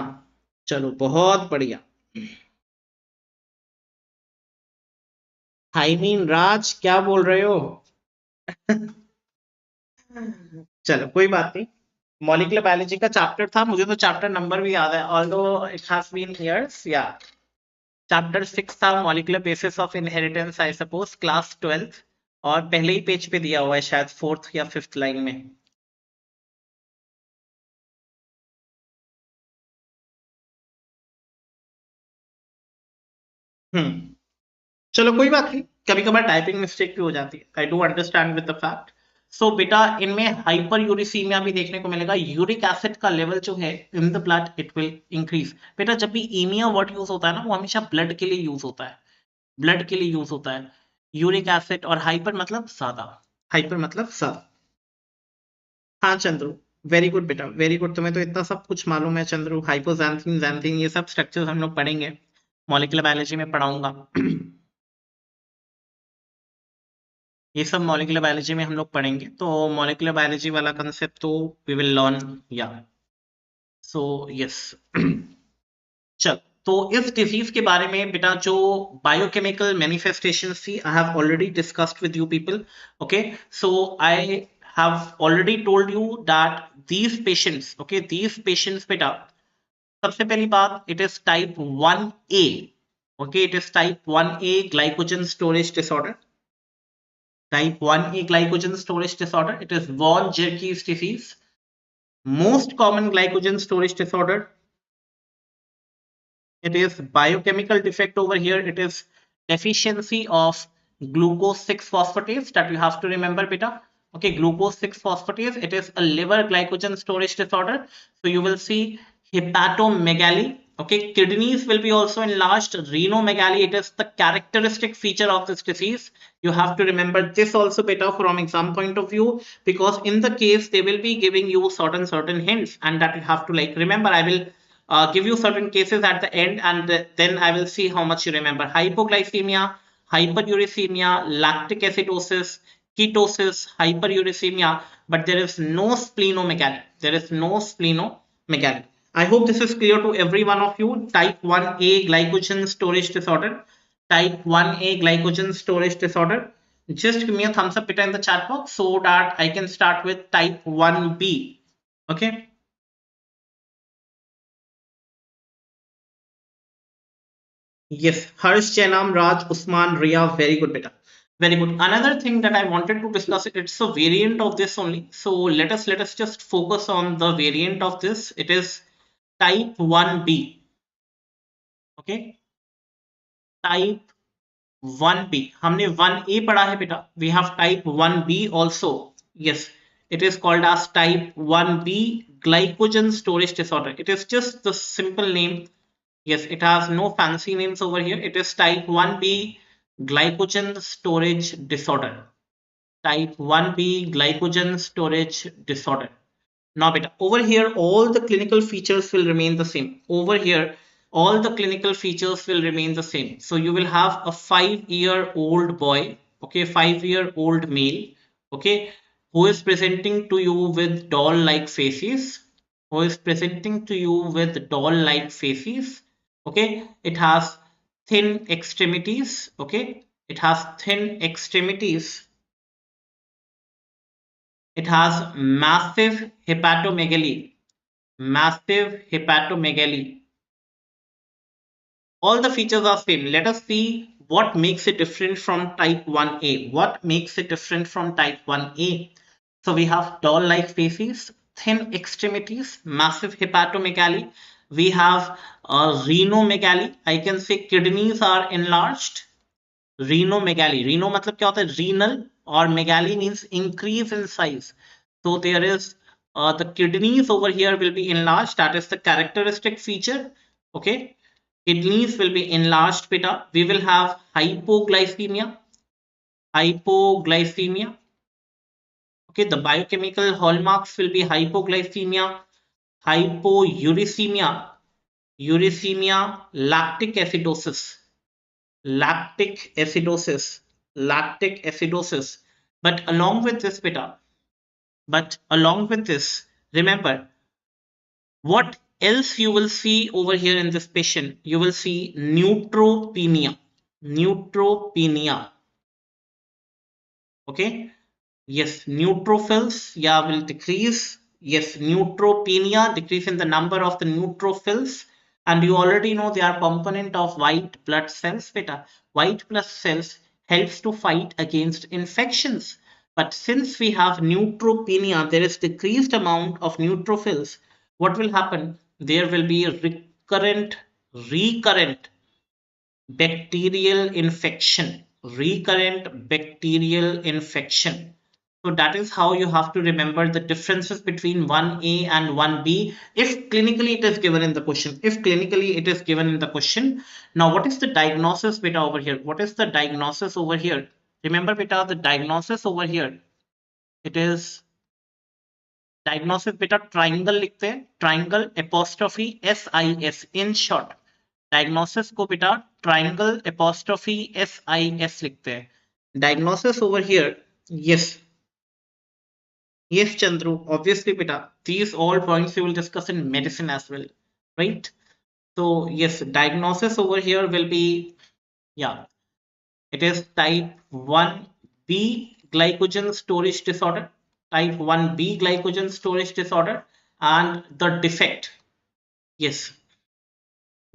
[SPEAKER 1] चलो बहुत बढ़िया. I mean राज, क्या बोल रहे हो? चलो कोई बात नहीं. मॉलिक्यूलर बायोलॉजी का चैप्टर था, मुझे तो चैप्टर नंबर भी याद है, although it has been years. या चैप्टर 6 था, molecular basis of inheritance, I suppose class 12th, और पहले ही पेज पे दिया हुआ है शायद 4th या 5th लाइन में. चलो कोई बात नहीं, कभी कभार टाइपिंग मिस्टेक भी हो जाती है. I do understand with the fact. So बेटा, इनमें हाइपर यूरिसीमिया भी देखने को मिलेगा. यूरिक एसिड का लेवल जो है in the blood, it will increase. बेटा, जब भी ईमिया वर्ड यूज होता है ना, वो हमेशा ब्लड के लिए यूज होता है. ब्लड के लिए यूज होता है यूरिक एसिड. और हाइपर मतलब ज्यादा. हाइपर मतलब ज्यादा. हाँ चंद्रू, वेरी गुड बेटा, वेरी गुड. तुम्हें तो इतना सब कुछ मालूम है चंद्रू. हाइपोजैंथीन, जैंथीन, ये सब स्ट्रक्चर्स हम लोग पढ़ेंगे, मॉलिक्यूलर बायोलॉजी में पढ़ाऊंगा. ये सब मॉलिक्यूलर बायोलॉजी में हम लोग पढ़ेंगे. तो मॉलिक्यूलर बायोलॉजी वाला कंसेप्ट तो वी विल लर्न. या सो यस. चल, तो इस डिजीज के बारे में बेटा जो बायोकेमिकल मैनिफेस्टेशंस थी, आई have already discussed with you people. Okay, so I have already told you that these patients, okay, these patients बेटा, सबसे पहली बात, it is type 1A. Okay, it is type 1A glycogen storage disorder. Type 1A glycogen storage disorder. It is von Gierke's disease. Most common glycogen storage disorder. It is biochemical defect over here. It is deficiency of glucose 6-phosphatase that you have to remember, beta. Okay, glucose 6-phosphatase. It is a liver glycogen storage disorder. So you will see hepatomegaly. Okay, kidneys will be also enlarged. Renomegaly, it is the characteristic feature of this disease. You have to remember this also better from exam point of view, because in the case they will be giving you certain hints, and that you have to like remember. I will give you certain cases at the end, and then I will see how much you remember. Hypoglycemia, hyperuricemia, lactic acidosis, ketosis, hyperuricemia, but there is no splenomegaly. There is no splenomegaly. I hope this is clear to every one of you. Type 1A glycogen storage disorder. Type 1A glycogen storage disorder. Just give me a thumbs up in the chat box so that I can start with type 1B. Okay. Yes, Harsh, Chenam, Raj, Usman, Ria, very good beta. Very good. Another thing that I wanted to discuss, it's a variant of this only. So let us just focus on the variant of this. It is type 1B. Okay, type 1B. हमने 1A पढ़ा है बेटा. We have type 1B also. Yes, it is called as type 1B glycogen storage disorder. It is just the simple name. Yes, it has no fancy names over here. It is type 1B glycogen storage disorder. Type 1B glycogen storage disorder. Now, beta, over here, all the clinical features will remain the same. Over here, all the clinical features will remain the same. So you will have a 5-year-old boy, okay, 5-year-old male, okay, who is presenting to you with doll-like faces, who is presenting to you with doll-like faces, okay. It has thin extremities, okay. It has thin extremities. It has massive hepatomegaly. Massive hepatomegaly. All the features are same. Let us see what makes it different from type 1A. What makes it different from type 1A? So we have doll-like faces, thin extremities, massive hepatomegaly. We have renomegaly. I can say kidneys are enlarged. Renomegaly. Reno मतलब क्या होता है? Renal, or megaly means increase in size. So there is the kidneys over here will be enlarged. That is the characteristic feature. Okay. Kidneys will be enlarged, beta. We will have hypoglycemia. Hypoglycemia. Okay. The biochemical hallmarks will be hypoglycemia, hypouricemia, uricemia, lactic acidosis. Lactic acidosis, lactic acidosis. But along with this, beta, but along with this, remember what else you will see over here in this patient. You will see neutropenia. Neutropenia. Okay. Yes, neutrophils, yeah, will decrease. Yes, neutropenia, decrease in the number of the neutrophils. And you already know they are component of white blood cells, beta. White blood cells helps to fight against infections. But since we have neutropenia, there is decreased amount of neutrophils. What will happen? There will be recurrent bacterial infection. Recurrent bacterial infection. So that is how you have to remember the differences between 1A and 1B if clinically it is given in the question. If clinically it is given in the question. Now, what is the diagnosis beta over here? What is the diagnosis over here? Remember beta, the diagnosis over here. It is diagnosis beta triangle लिखते हैं. Triangle apostrophe SIS in short. Diagnosis को बेटा triangle apostrophe SIS लिखते हैं. Diagnosis over here. Yes. Yes, Chandru, obviously, beta, these all points we will discuss in medicine as well, right? So, yes, diagnosis over here will be, yeah, it is type 1B glycogen storage disorder, type 1B glycogen storage disorder, and the defect, yes,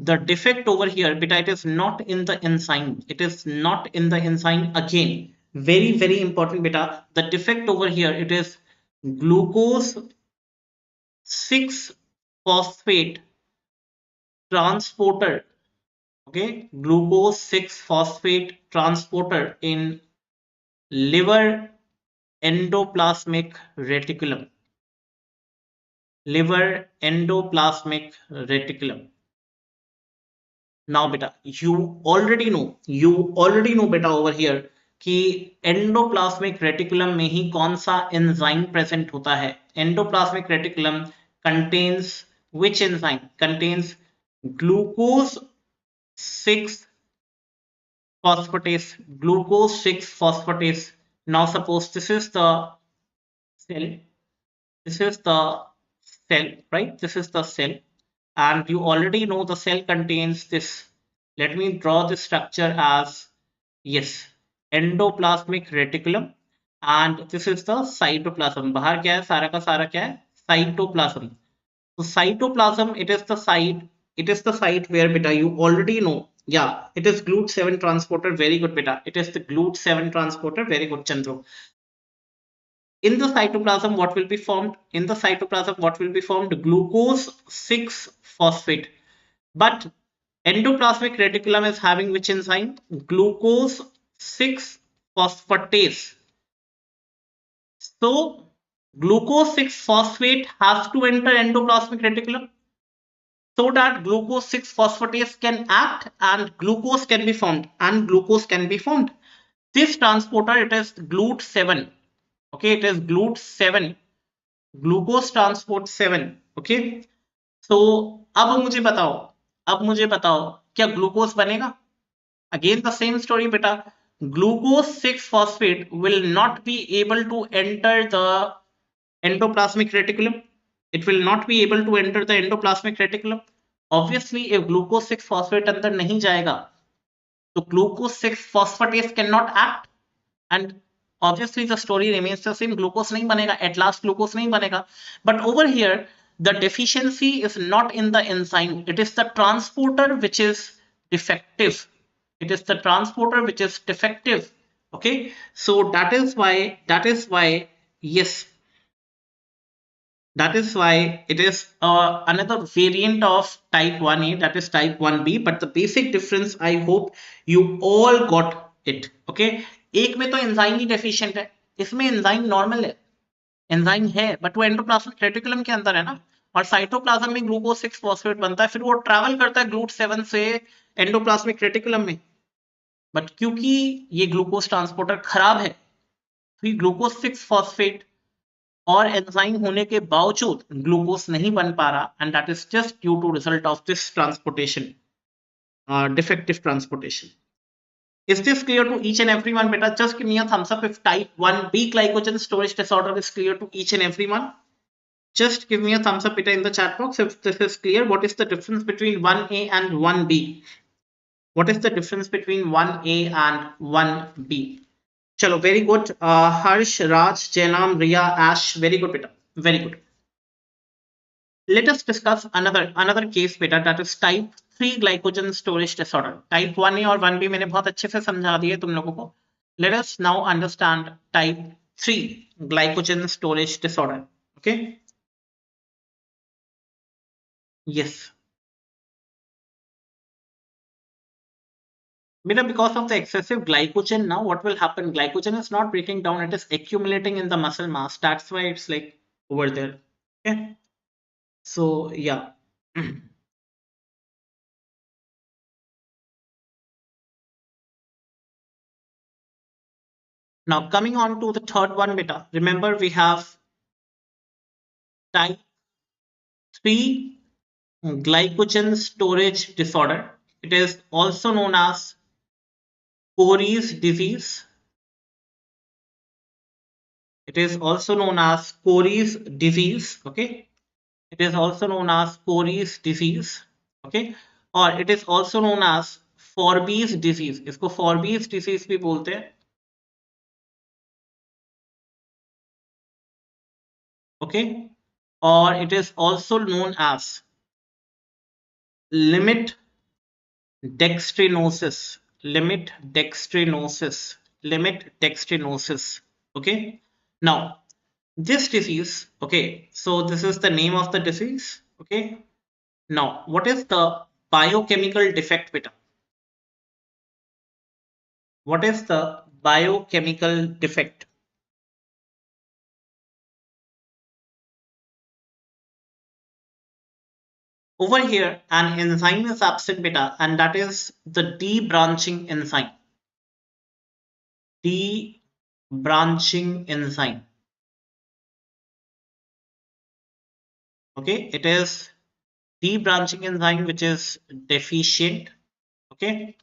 [SPEAKER 1] the defect over here, beta, it is not in the enzyme, it is not in the enzyme again, very, very important, beta, the defect over here, it is glucose 6 phosphate transporter, okay, glucose 6 phosphate transporter in liver endoplasmic reticulum. Liver endoplasmic reticulum. Now beta, you already know beta over here कि endoplasmic reticulum में ही कौन सा enzyme present होता है. Endoplasmic reticulum contains which enzyme contains glucose 6 phosphatase, glucose 6 phosphatase. Now suppose this is the cell, this is the cell, right? This is the cell, and you already know the cell contains this. Let me draw this structure as, yes, endoplasmic reticulum, and this is the cytoplasm. बाहर क्या है, सारा का सारा क्या है, cytoplasm. So cytoplasm, it is the site where beta you already know. Yeah, it is GLUT7 transporter. Very good beta. It is the GLUT7 transporter. Very good, Chandru. In the cytoplasm, what will be formed? In the cytoplasm, what will be formed? Glucose 6 phosphate. But endoplasmic reticulum is having which enzyme? Glucose 6 phosphatase. So glucose 6 phosphate has to enter endoplasmic reticulum so that glucose 6 phosphatase can act and glucose can be formed, and glucose can be formed. This transporter, it is GLUT7. Okay, it is GLUT7, glucose transport 7. Okay, so अब मुझे बताओ क्या glucose बनेगा? Again the same story beta. Glucose 6 phosphate will not be able to enter the endoplasmic reticulum. It will not be able to enter the endoplasmic reticulum. Obviously, if glucose 6 phosphate अंदर नहीं जाएगा, तो glucose 6 phosphatase cannot act, and obviously the story remains the same. Glucose नहीं बनेगा, at last glucose नहीं बनेगा. But over here, the deficiency is not in the enzyme. It is the transporter which is defective. It is the transporter which is defective. Okay, so that is why, yes, that is why it is another variant of type 1A, that is type 1B. But the basic difference, I hope you all got it. Okay, एक में तो enzyme ही deficient है, इसमें enzyme normal है, enzyme है, but वो endoplasmic reticulum के अंदर है ना, और साइटोप्लाज्म में ग्लूकोज 6 फॉस्फेट बनता है, फिर वो ट्रैवल करता है ग्लूट 7 से एंडोप्लाज्मिक रेटिकुलम में. बट क्योंकि ये ग्लूकोज ट्रांसपोर्टर खराब है, तो ये ग्लूकोज 6 फॉस्फेट और एंजाइम होने के बावजूद ग्लूकोज नहीं बन पा रहा, and that is just due to result of this transportation, defective transportation. Is this clear to each and everyone beta? Just give me a thumbs up if type 1B glycogen storage disorder is clear to each and everyone. Just give me a thumbs up beta in the chat box if this is clear. What is the difference between 1A and 1B? What is the difference between 1A and 1B? Chalo, very good. Harsh, Raj, Jainam, Riya, Ash, very good beta. Very good. Let us discuss another case beta, that is type 3 glycogen storage disorder. Type 1A और 1B मैंने बहुत अच्छे से समझा दिए तुम लोगों को. Let us now understand type 3 glycogen storage disorder. Okay, yes beta, because of the excessive glycogen, now what will happen? Glycogen is not breaking down, it is accumulating in the muscle mass. That's why it's like over there. Okay, so yeah. Now coming on to the third one beta, remember we have type 3 glycogen storage disorder. It is also known as Cori's disease. It is also known as Cori's disease. Okay, it is also known as Cori's disease. Okay, or it is also known as Forby's disease. इसको Forby's disease भी बोलते हैं. Okay, or it is also known as limit dextrinosis, limit dextrinosis, limit dextrinosis. Okay, now this disease, okay, so this is the name of the disease. Okay, now what is the biochemical defect beta? What is the biochemical defect? Over here an enzyme is absent beta, and that is the debranching enzyme. Debranching enzyme. Okay, it is debranching enzyme which is deficient. Okay.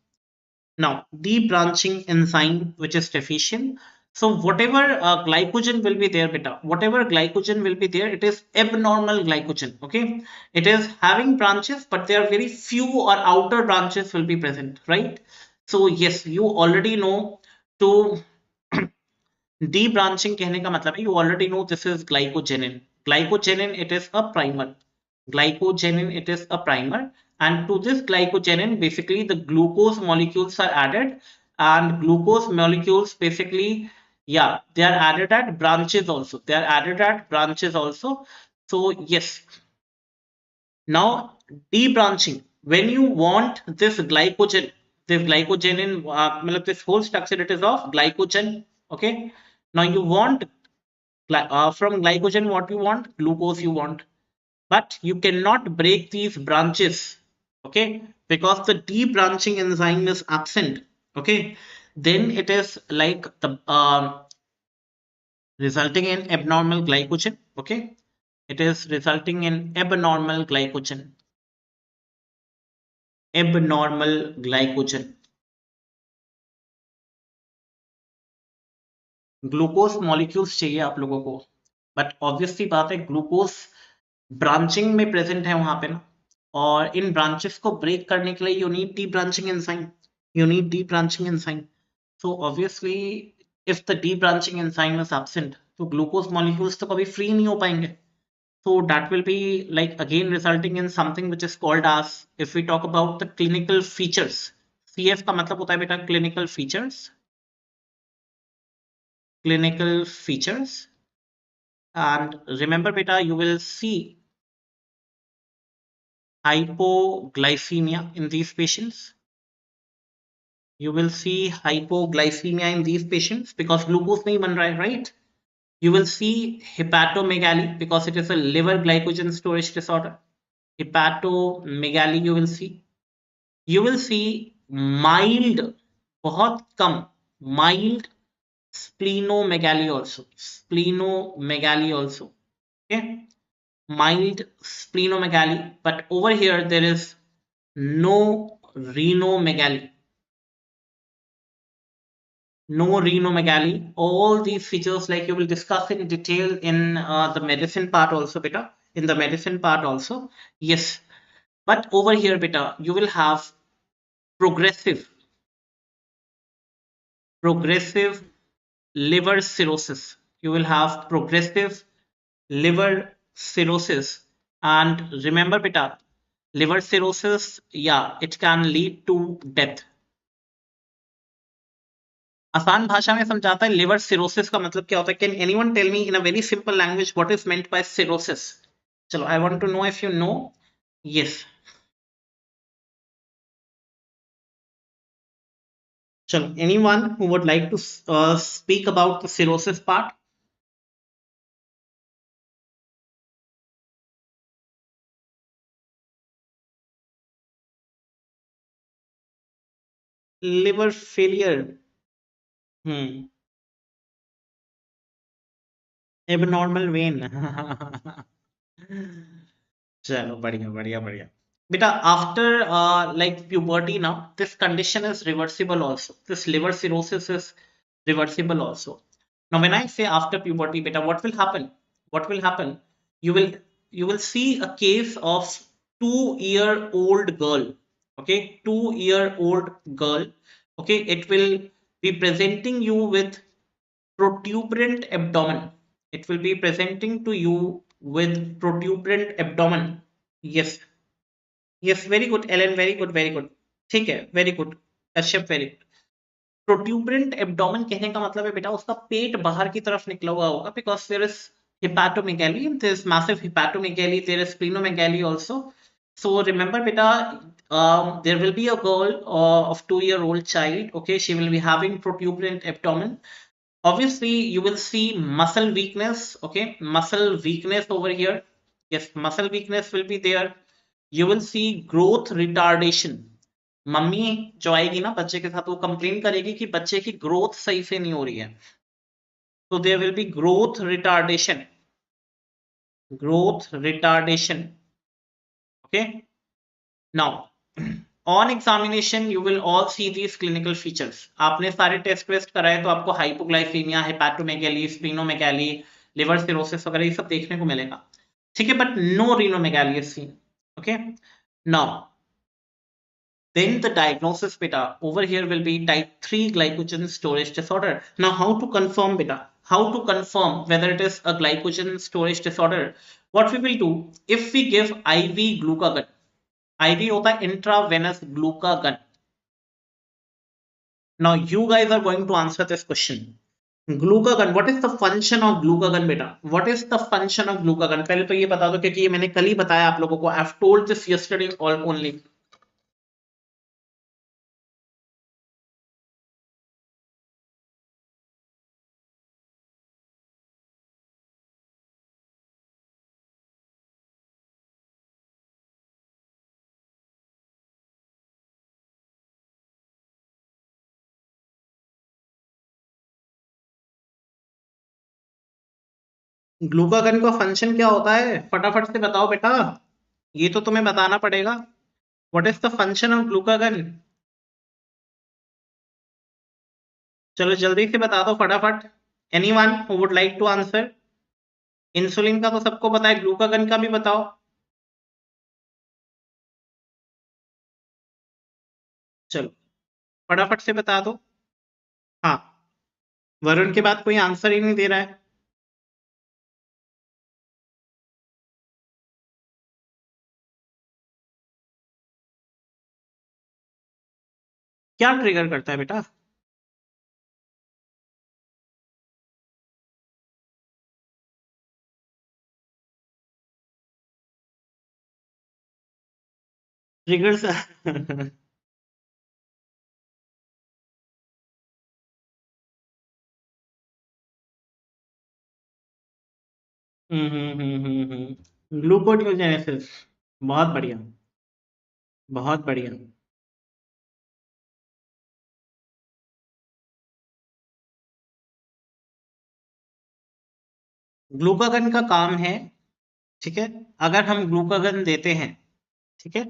[SPEAKER 1] Now, debranching enzyme which is deficient. So whatever glycogen will be there, beta, whatever glycogen will be there, it is abnormal glycogen. Okay, it is having branches, but there are very few or outer branches will be present, right? So yes, you already know to debranching कहने का मतलब है you already know this is glycogenin. Glycogenin it is a primer. Glycogenin it is a primer, and to this glycogenin basically the glucose molecules are added, and glucose molecules basically, yeah, they are added at branches also. They are added at branches also. So yes, now debranching, when you want this glycogenin, मतलब this whole structure it is of glycogen. Okay, now you want from glycogen what you want, glucose you want, but you cannot break these branches. Okay, because the debranching enzyme is absent. Okay, then it is like the resulting in abnormal glycogen. Okay, it is resulting in abnormal glycogen. Abnormal glycogen. Glucose molecules चाहिए आप लोगों को, but obviously बात है glucose branching में present है वहां पे ना, और इन ब्रांचेस को ब्रेक करने के लिए you need D branching enzyme. You need D branching enzyme. So obviously if the D branching enzyme is absent तो ग्लूकोज मॉलिक्यूल्स तो कभी फ्री नहीं हो पाएंगे. So that will be like again resulting in something which is called as, if we talk about the clinical features, CF का मतलब होता है बेटा clinical features. Clinical features, and remember beta, you will see hypoglycemia in these patients. You will see hypoglycemia in these patients because glucose nahi ban raha hai, right? You will see hepatomegaly because it is a liver glycogen storage disorder. Hepatomegaly you will see. You will see mild, बहुत कम, mild splenomegaly also. Splenomegaly also. Okay, mild splenomegaly, but over here there is no renomegaly. No renomegaly. All these features like you will discuss in detail in the medicine part also, beta. In the medicine part also, yes. But over here, beta, you will have progressive, progressive liver cirrhosis. You will have progressive liver cirrhosis, and remember beta, liver cirrhosis, yeah, it can lead to death. आसान भाषा में समझाता है liver cirrhosis का मतलब क्या होता है. Can anyone tell me in a very simple language what is meant by cirrhosis? चलो, I want to know if you know. Yes, चलो, anyone who would like to speak about the cirrhosis part? Liver failure. Hmm. Abnormal vein. चलो, बढ़िया बढ़िया बढ़िया. बेटा, after like puberty now, this condition is reversible also. This liver cirrhosis is reversible also. Now when I say after puberty, beta, what will happen? What will happen? You will you will see a case of 2-year-old girl. Okay, 2-year-old girl. Okay, it will be presenting you with protuberant abdomen. It will be presenting to you with protuberant abdomen. Yes, yes, very good, Ellen, very good, very good. ठीक है, very good. Kashyap, very good. Protuberant abdomen कहने का मतलब है बेटा उसका पेट बाहर की तरफ निकला हुआ होगा, because there is hepatomegaly, there is massive hepatomegaly, there is splenomegaly also. So remember beta, there will be a girl of 2-year-old child. Okay, she will be having protuberant abdomen. Obviously you will see muscle weakness. Okay, muscle weakness over here. Yes, muscle weakness will be there. You will see growth retardation. Mummy जो आएगी ना बच्चे के साथ, वो complain करेगी कि बच्चे की ग्रोथ सही से नहीं हो रही है. तो there will be growth retardation. Growth retardation. Okay. Now, on examination, you will all see these clinical features. आपने सारे टेस्ट वेस्ट कराए तो आपको hypoglycaemia, hepatomegaly, splenomegaly, liver cirrhosis वगैरह ये सब देखने को मिलेगा, ठीक है, but no renomegaly is seen. Okay. Now, then the diagnosis beta over here will be type 3 glycogen storage disorder. Now, how to confirm beta? How to confirm whether it is a glycogen storage disorder? What we will do, if we give IV glucagon, IV होता है intravenous glucagon. Now you guys are going to answer this question. Glucagon, what is the function of glucagon beta? What is the function of glucagon? पहले तो ये बता दो क्योंकि ये मैंने कल ही बताया आप लोगों को. I've told this yesterday only. Glucagon का फंक्शन क्या होता है? फटाफट से बताओ बेटा, ये तो तुम्हें बताना पड़ेगा. What is the function of glucagon? चलो जल्दी से बता दो फटाफट. Anyone who would like to answer? Insulin का तो सबको पता है, ग्लूकागन का भी बताओ. चलो फटाफट से बता दो. हाँ, वरुण के बाद कोई आंसर ही नहीं दे रहा है. क्या ट्रिगर करता है बेटा? ट्रिगर्स. ग्लूकोनियोजेनेसिस. बहुत बढ़िया, बहुत बढ़िया. ग्लूकागन का काम है, ठीक है, अगर हम ग्लूकागन देते हैं, ठीक है,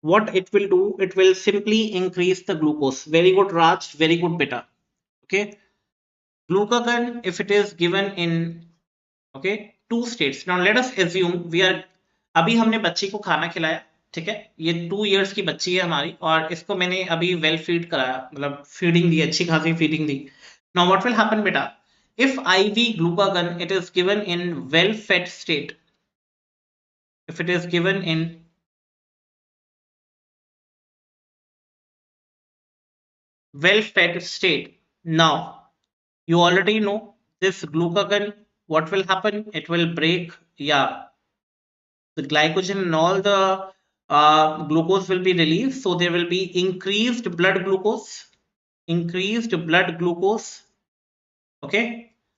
[SPEAKER 1] what it will do, it will simply increase the glucose. Very good Raj, very good beta. Okay, glucagon, if it is given in, okay, two states. Now let us assume we are, अभी हमने बच्ची को खाना खिलाया, ठीक है, ये 2 years की बच्ची है हमारी और इसको मैंने अभी वेल फीड कराया, मतलब फीडिंग दी, अच्छी खासी feeding the. Now what will happen beta? If IV glucagon it is given in well fed state, if it is given in well fed state, now you already know this glucagon, what will happen? It will break, yeah, the glycogen and all the glucose will be released, so there will be increased blood glucose, increased blood glucose. Okay,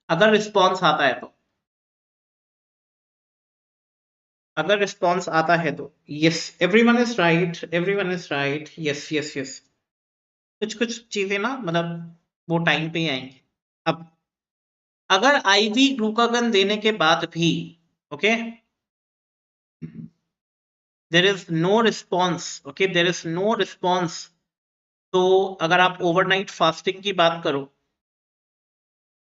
[SPEAKER 1] अगर response आता है तो, अगर response आता है तो, yes everyone is right, everyone is right, yes yes yes. कुछ कुछ चीजें ना मतलब वो टाइम पे ही आएंगी. अब अगर आईवी ग्लूकागन देने के बाद भी, okay, there is no response, okay, there is no response, तो अगर आप ओवरनाइट फास्टिंग की बात करो,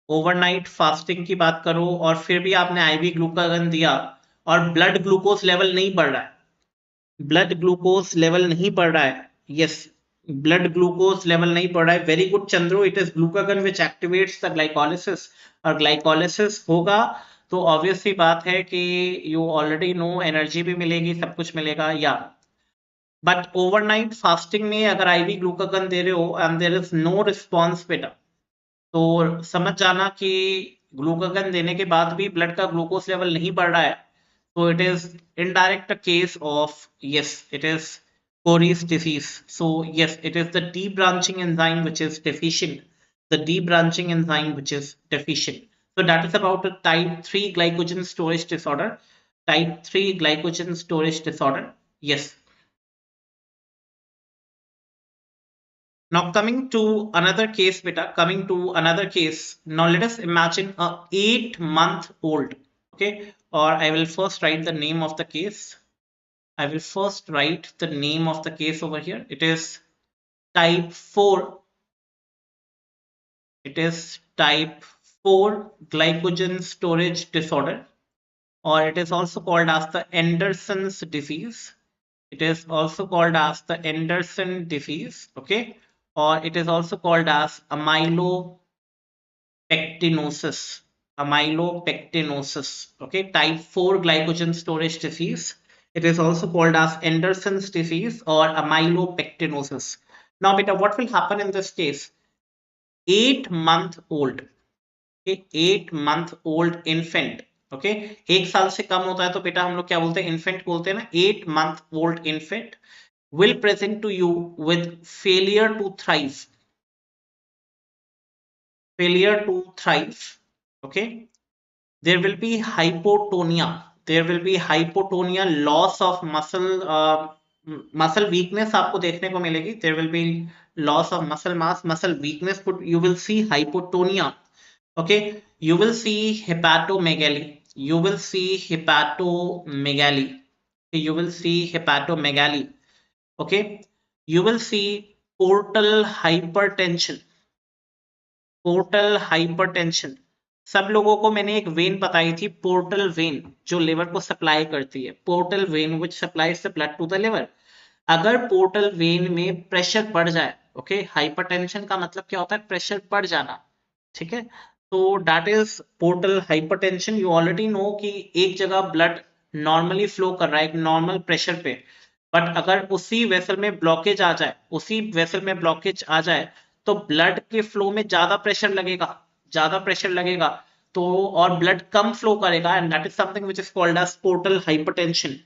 [SPEAKER 1] ओवरनाइट फास्टिंग की बात करो और फिर भी आपने आईवी ग्लूकागन दिया और ब्लड ग्लूकोज लेवल नहीं बढ़ रहा है, ब्लड ग्लूकोज लेवल नहीं बढ़ रहा है, यस, ब्लड ग्लूकोज लेवल नहीं बढ़ रहा है, very good Chandro, it is glucagon which activates the glycolysis, और ग्लाइकोलिसिस होगा तो ऑब्वियस सी बात है कि यू ऑलरेडी नो एनर्जी भी मिलेगी, सब कुछ मिलेगा, या बट ओवरनाइट फास्टिंग में अगर आईवी ग्लूकागन दे रहे हो and there is no response बेटा, तो समझ जाना कि ग्लूकागन देने के बाद भी ब्लड का ग्लूकोज लेवल नहीं बढ़ रहा है, so it is indirect a case of, yes, it is Cori's disease. So yes, it is the debranching enzyme which is deficient, the debranching enzyme which is deficient. So that is about a type 3 glycogen storage disorder, type 3 glycogen storage disorder, yes. Now coming to another case beta, coming to another case, now let us imagine a 8-month old, okay, or I will first write the name of the case. I will first write the name of the case over here. It is type 4. It is type 4 glycogen storage disorder, or it is also called as the Andersen's disease. It is also called as the Andersen disease, okay, or it is also called as amylopectinosis. Amylopectinosis, okay, type 4 glycogen storage disease. It is also called as Andersen's disease or amylopectinosis. Now, beta, what will happen in this case? 8-month old, okay, 8-month old infant, okay, 1 साल से कम होता है तो बेटा हम लोग क्या बोलते हैं, infant बोलते हैं ना. 8-month old infant will present to you with failure to thrive. Failure to thrive, okay. There will be hypotonia. There will be hypotonia, loss of muscle weakness आपको देखने को मिलेगी. There will be loss of muscle mass, muscle weakness. You will see hypotonia. Okay, you will see hepatomegaly. You will see hepatomegaly. You will see hepatomegaly. Okay, you will see portal hypertension. Portal hypertension. सब लोगों को मैंने एक vein बताई थी, portal vein, जो liver को supply करती है. Portal vein which supplies the blood to the liver. अगर पोर्टल वेन में प्रेशर बढ़ जाए, ओके, हाइपरटेंशन का मतलब क्या होता है, प्रेशर बढ़ जाना, ठीक है. तो that is portal hypertension. You already no कि एक जगह ब्लड नॉर्मली फ्लो कर रहा है एक नॉर्मल प्रेशर पे, बट अगर उसी वेसल में ब्लॉकेज आ जाए, उसी वेसल में ब्लॉकेज आ जाए, तो ब्लड के फ्लो में ज्यादा प्रेशर लगेगा, ज्यादा प्रेशर लगेगा, तो और ब्लड कम फ्लो करेगा, and that is something which is called as portal hypertension.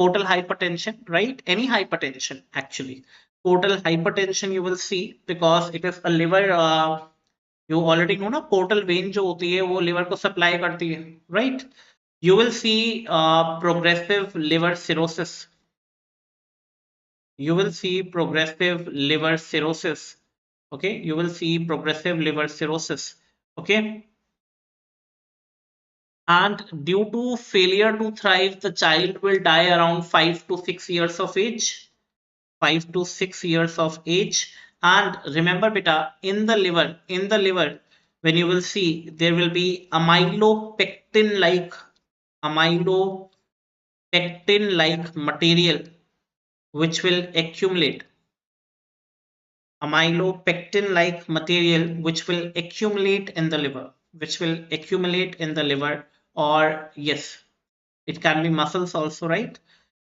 [SPEAKER 1] Portal hypertension, right? Any hypertension actually. Portal hypertension you will see because it is a liver. You already know ना, portal vein जो होती है वो liver को supply करती है, right? You will see progressive liver cirrhosis. You will see progressive liver cirrhosis. Okay, you will see progressive liver cirrhosis. Okay, and due to failure to thrive, the child will die around 5 to 6 years of age. 5 to 6 years of age. And remember beta, in the liver, when you will see, there will be amylopectin like material which will accumulate. Amylopectin like material which will accumulate in the liver, which will accumulate in the liver. Or yes, it can be muscles also, right?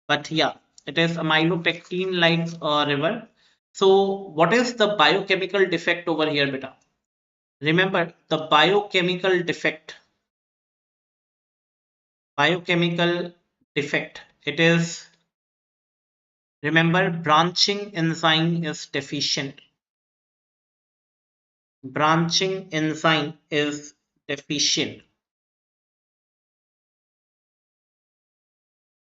[SPEAKER 1] But yeah, it is amylopectin like river. So what is the biochemical defect over here beta? Remember the biochemical defect. Biochemical defect, it is, remember, branching enzyme is deficient. Branching enzyme is deficient.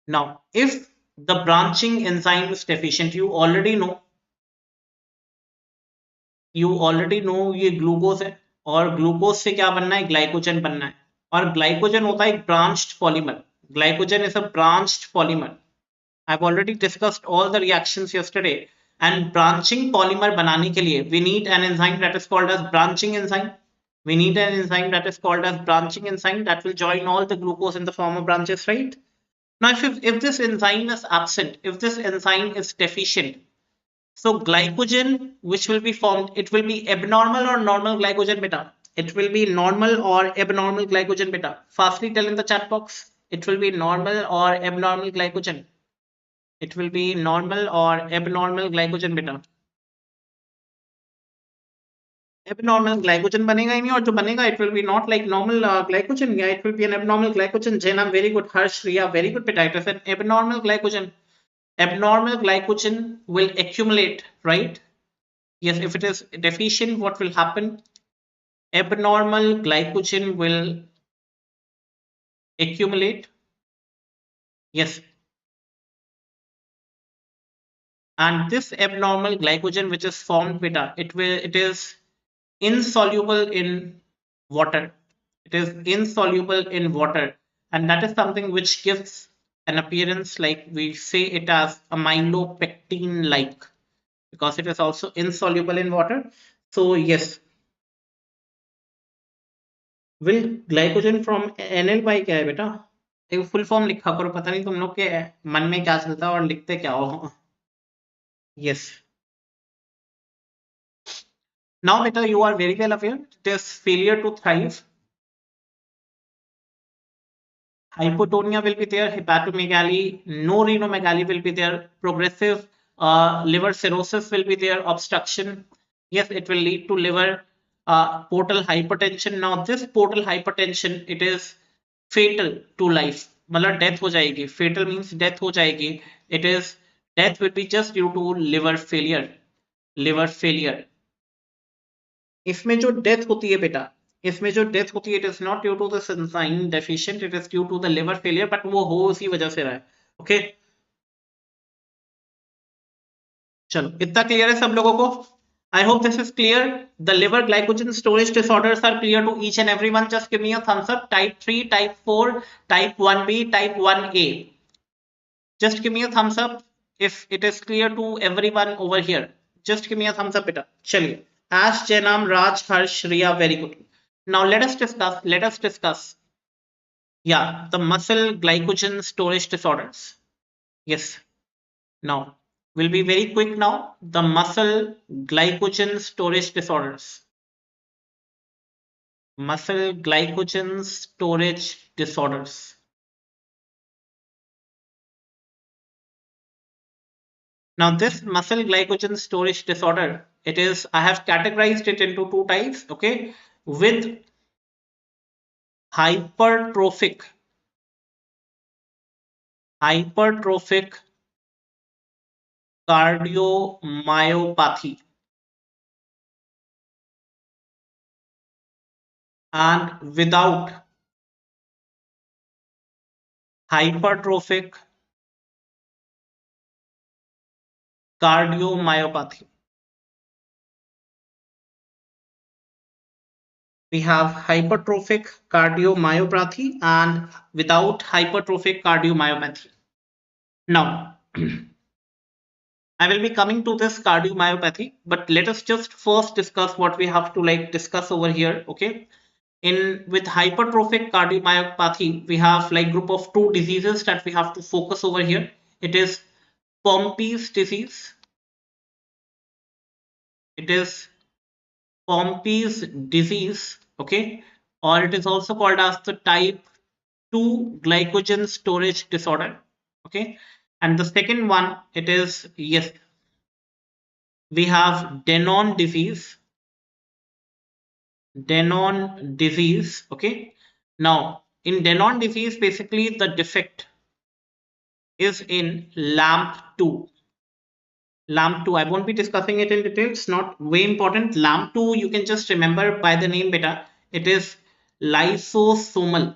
[SPEAKER 1] Now if the branching enzyme is deficient, you already know ये glucose है, और glucose से क्या बनना है, glycogen बनना है. और ग्लाइकोजन होता है एक branched polymer. Glycogen is a branched polymer. I have already discussed all the reactions yesterday. And branching polymer बनाने के लिए we need an enzyme that is called as branching enzyme. We need an enzyme that is called as branching enzyme that will join all the glucose in the form of branches, right? Now, if this enzyme is absent, if this enzyme is deficient, so glycogen which will be formed, it will be abnormal or normal glycogen beta? It will be normal or abnormal glycogen beta? Fastly tell in the chat box. It will be normal or abnormal glycogen? It will be normal or abnormal glycogen beta? Abnormal glycogen बनेगा ही नहीं, और जो बनेगा it will be not like normal glycogen. Yeah, it will be an abnormal glycogen. Jainam, very good. Harsh, Riya, very good beta. It is an abnormal glycogen. Abnormal glycogen will accumulate, right? Yes, if it is deficient, what will happen? Abnormal glycogen will accumulate. Yes. And this abnormal glycogen which is formed beta, it is insoluble in water. It is insoluble in water, and that is something which gives an appearance like we say it as amylopectin like, because it is also insoluble in water. So yes, will glycogen from NL by क्या है बेटा? एक full form लिखा करो, पता नहीं तुम लोग के मन में क्या चलता है और लिखते क्या हो. Yes. Now beta, you are very well aware it is failure to thrive. Hypotonia will be there, hepatomegaly, no renomegaly will be there, progressive liver cirrhosis will be there, obstruction. Yes, it will lead to liver portal hypertension. Now, this portal hypertension, it is fatal to life. मतलब death हो जाएगी. Fatal means death हो जाएगी. It is death will be just due to liver failure. Liver failure. इसमें जो death होती है बेटा, इसमें जो डेथ होती है it is not due to the enzyme deficient, it is due to the liver failure, but वो हो उसी वजह से रहा है. ओके, चलो इतना क्लियर है सब लोगों को. I hope this is clear. The liver glycogen storage disorders are clear to each and everyone. Just give me a thumbs up. Type 3, type 4, type 1b, type 1a. Just give me a thumbs up if it is clear to everyone over here. Just give me a thumbs up, beta. Chaliye. Ash, Janam, Raj, Harsh, Riya, very good. Now let us discuss. Let us discuss. Yeah, the muscle glycogen storage disorders. Yes. Now we'll be very quick now. The muscle glycogen storage disorders. Muscle glycogen storage disorders. Now this muscle glycogen storage disorder, it is, I have categorized it into two types, okay, with hypertrophic cardiomyopathy and without hypertrophic cardiomyopathy. We have hypertrophic cardiomyopathy and without hypertrophic cardiomyopathy. Now, I will be coming to this cardiomyopathy, but let us just first discuss what we have to like discuss over here. Okay, in with hypertrophic cardiomyopathy, we have like group of two diseases that we have to focus over here. It is Pompe's disease. It is Pompe's disease. Okay, or it is also called as the type 2 glycogen storage disorder. Okay, and the second one, it is, yes, we have Denon disease. Denon disease. Okay, now in Denon disease, basically the defect is in LAMP2. LAMP2, I won't be discussing it in detail, it's not way important. LAMP2, you can just remember by the name beta, it is lysosomal,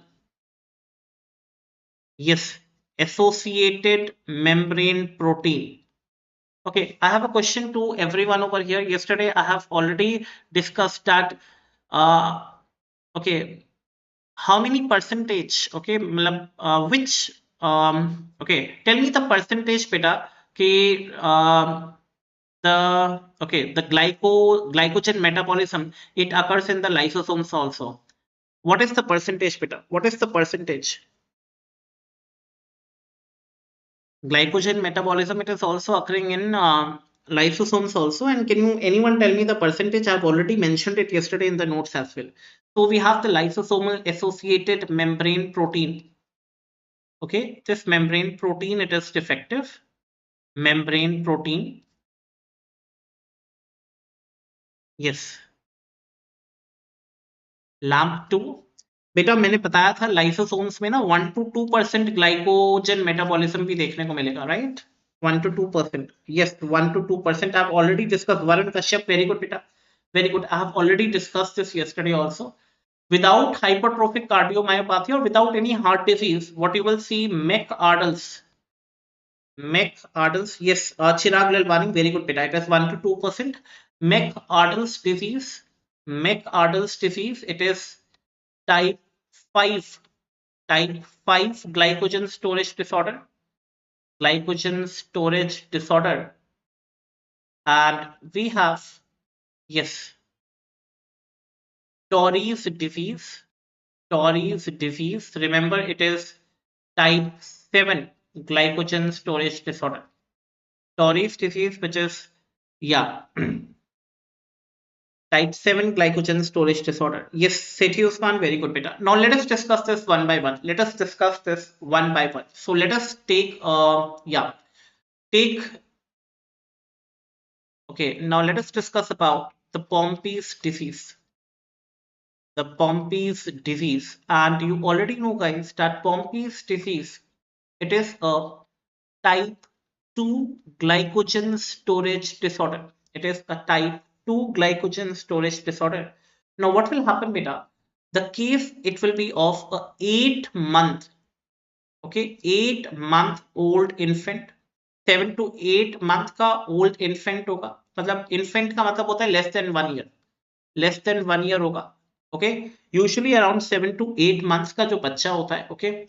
[SPEAKER 1] yes, associated membrane protein. Okay, I have a question to everyone over here. Yesterday, I have already discussed that. Okay, how many percentage? Okay, which? Okay, tell me the percentage, beta. Okay, the glycogen metabolism, it occurs in the lysosomes also. What is the percentage, beta? What is the percentage? Glycogen metabolism, it is also occurring in lysosomes also. And can you anyone tell me the percentage? I've already mentioned it yesterday in the notes as well. So we have the lysosomal associated membrane protein. Okay, this membrane protein, it is defective. Membrane protein. Yes. LAMP2. बेटा मैंने बताया था lysosomes में ना 1 to 2% glycogen metabolism भी देखने को मिलेगा, right? 1 to 2%. Yes, 1 to 2%. I've already discussed. Varun Kashyap, very good, beta. Very good. I have already discussed this yesterday also. Without hypertrophic cardiomyopathy or without any heart disease, what you will see, McArdle's. McArdle's, yes, Chirag Lalwani, very good, beta. It is 1 to 2%. McArdle's disease. McArdle's disease, it is type 5 type 5 glycogen storage disorder, glycogen storage disorder, and we have, yes, Tori's disease. Tori's disease. Remember, it is type 7 glycogen storage disorder. Tori's disease, which is, yeah, type 7 glycogen storage disorder. Yes, Sethi Usman, very good, beta. Now let us discuss this one by one. Let us discuss this one by one. So let us take, take, okay, now let us discuss about the Pompe's disease. The Pompe's disease. And you already know, guys, that Pompe's disease, it is a type 2 glycogen storage disorder. It is a type 2 glycogen storage disorder. Now, what will happen, beta? The case, it will be of a 8 month, okay, 8 month old infant, 7 to 8 month का old infant होगा. मतलब infant का मतलब होता है less than 1 year होगा. Okay, usually around 7 to 8 months का जो बच्चा होता है. Okay,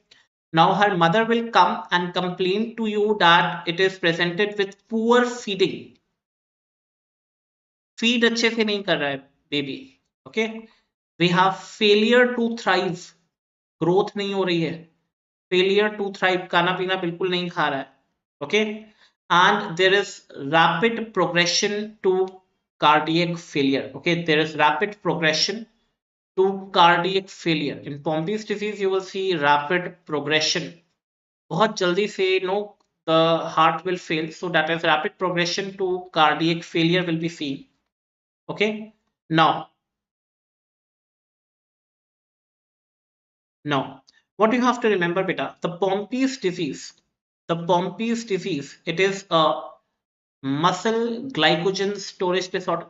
[SPEAKER 1] now her mother will come and complain to you that it is presented with poor feeding. Feed अच्छे से नहीं कर रहा है baby. Okay, we have failure to thrive. Growth नहीं हो रही है. Failure to thrive. खाना पीना बिल्कुल नहीं खा रहा है. Okay, and there is rapid progression to cardiac failure. Okay, there is rapid progression to cardiac failure. In Pompe's disease, you will see rapid progression. बहुत जल्दी से the heart will fail, so that is rapid progression to cardiac failure will be seen. Okay, now what you have to remember, beta, the Pompe's disease, it is a muscle glycogen storage disorder.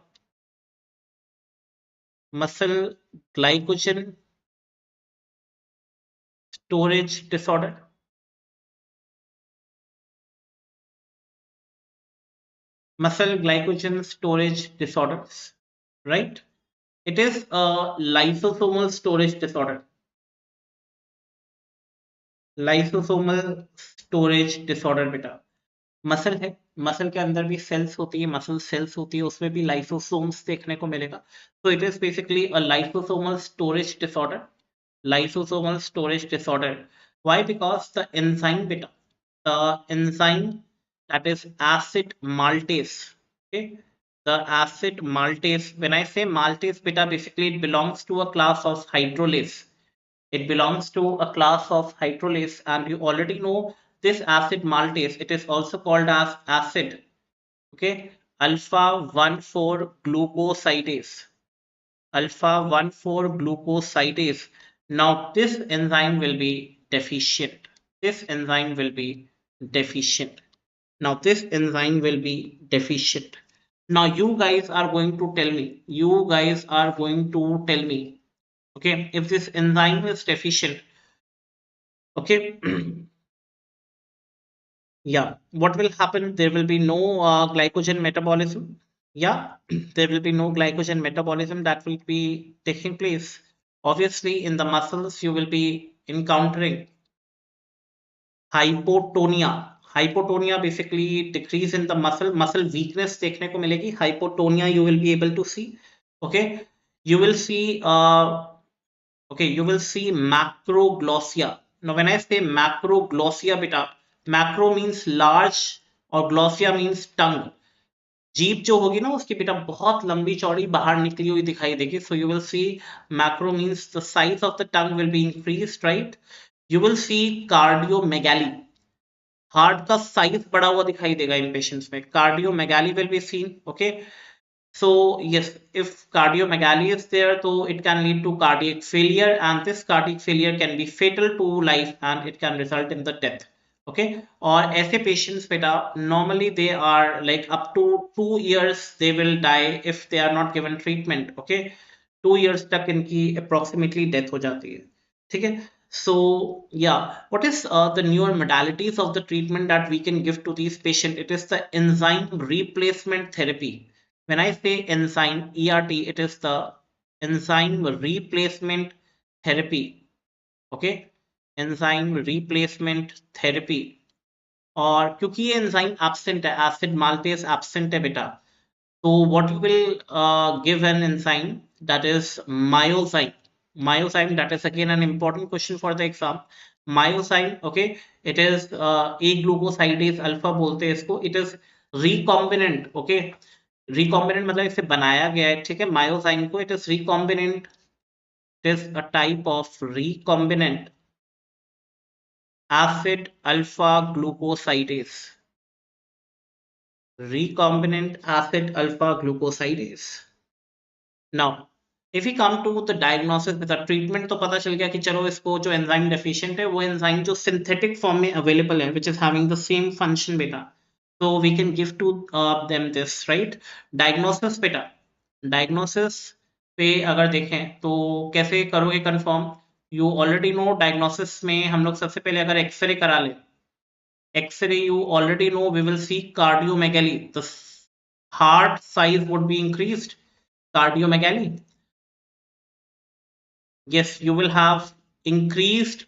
[SPEAKER 1] Muscle glycogen storage disorder. Muscle glycogen storage disorders, right? It is a lysosomal storage disorder. Lysosomal storage disorder, बेटा. Muscle है, muscle के अंदर भी sales होती है, muscle cells होती है, उसमें भी लाइसोसोम्स देखने को मिलेगा. So it is basically a lysosomal storage disorder. Lysosomal storage disorder. Why? Because the enzyme, beta, the enzyme, that is acid maltase. Okay, the acid maltase. When I say maltase, beta, basically it belongs to a class of hydrolase. It belongs to a class of hydrolase, and you already know this acid maltase. It is also called as acid, okay, alpha 1,4 glucosidase. Alpha 1,4 glucosidase. Now this enzyme will be deficient. This enzyme will be deficient. Now this enzyme will be deficient. Now you guys are going to tell me. You guys are going to tell me. Okay, if this enzyme is deficient, okay, yeah, what will happen? There will be no glycogen metabolism. Yeah, there will be no glycogen metabolism that will be taking place. Obviously, in the muscles, you will be encountering hypotonia. Hypotonia basically decrease in the muscle weakness देखने को मिलेगी. Hypotonia you will be able to see. Okay, you will see okay, you will see macroglossia. Now, when I say macroglossia, beta, macro means large और glossia means tongue. जीभ जो होगी ना उसकी बेटा बहुत लंबी चौड़ी बाहर निकली हुई दिखाई देगी. So you will see macro means the size of the tongue will be increased, right? You will see cardiomegaly. Heart का साइज बढ़ा हुआ दिखाई देगा इन पेशेंट्स में. Cardiomegaly will be seen. Okay. So yes, if cardiomegaly is there, so it can lead to cardiac failure, and this cardiac failure can be fatal to life, and it can result in the death. Okay, और ऐसे patients बेटा normally they are like up to 2 years they will die if they are not given treatment. Okay, 2 years तक इनकी approximately death हो जाती है. ठीक है. So yeah, what is the newer modalities of the treatment that we can give to these patients? It is the enzyme replacement therapy. When I say enzyme, ERT, it is the enzyme replacement therapy. Okay. Enzyme replacement therapy, और क्योंकि ये enzyme absent है, acid maltase absent है बेटा, तो what you will give an enzyme that is myozyme. Myozyme, that is again an important question for the exam. Myozyme, okay, it is a glucosidase alpha बोलते हैं इसको. It is recombinant, okay. Recombinant मतलब इसे बनाया गया है, ठीक है. Myozyme को it is recombinant. It is a type of recombinant acid alpha glucosidase. Recombinant acid alpha glucosidase. Now, if we come to the diagnosis with the treatment, तो पता चल गया कि चलो इसको जो एंजाइम डेफिशिएंट है वो एंजाइम जो सिंथेटिक फॉर्म में अवेलेबल है which is having the same function बेटा, so we can give to them this, right? Diagnosis बेटा, diagnosis पे अगर देखें तो कैसे करोगे confirm? You already know diagnosis में हम लोग सबसे पहले अगर एक्सरे करा ले, x ray you already know we will see cardiomegaly, the heart size would be increased, cardiomegaly. Yes, you will have increased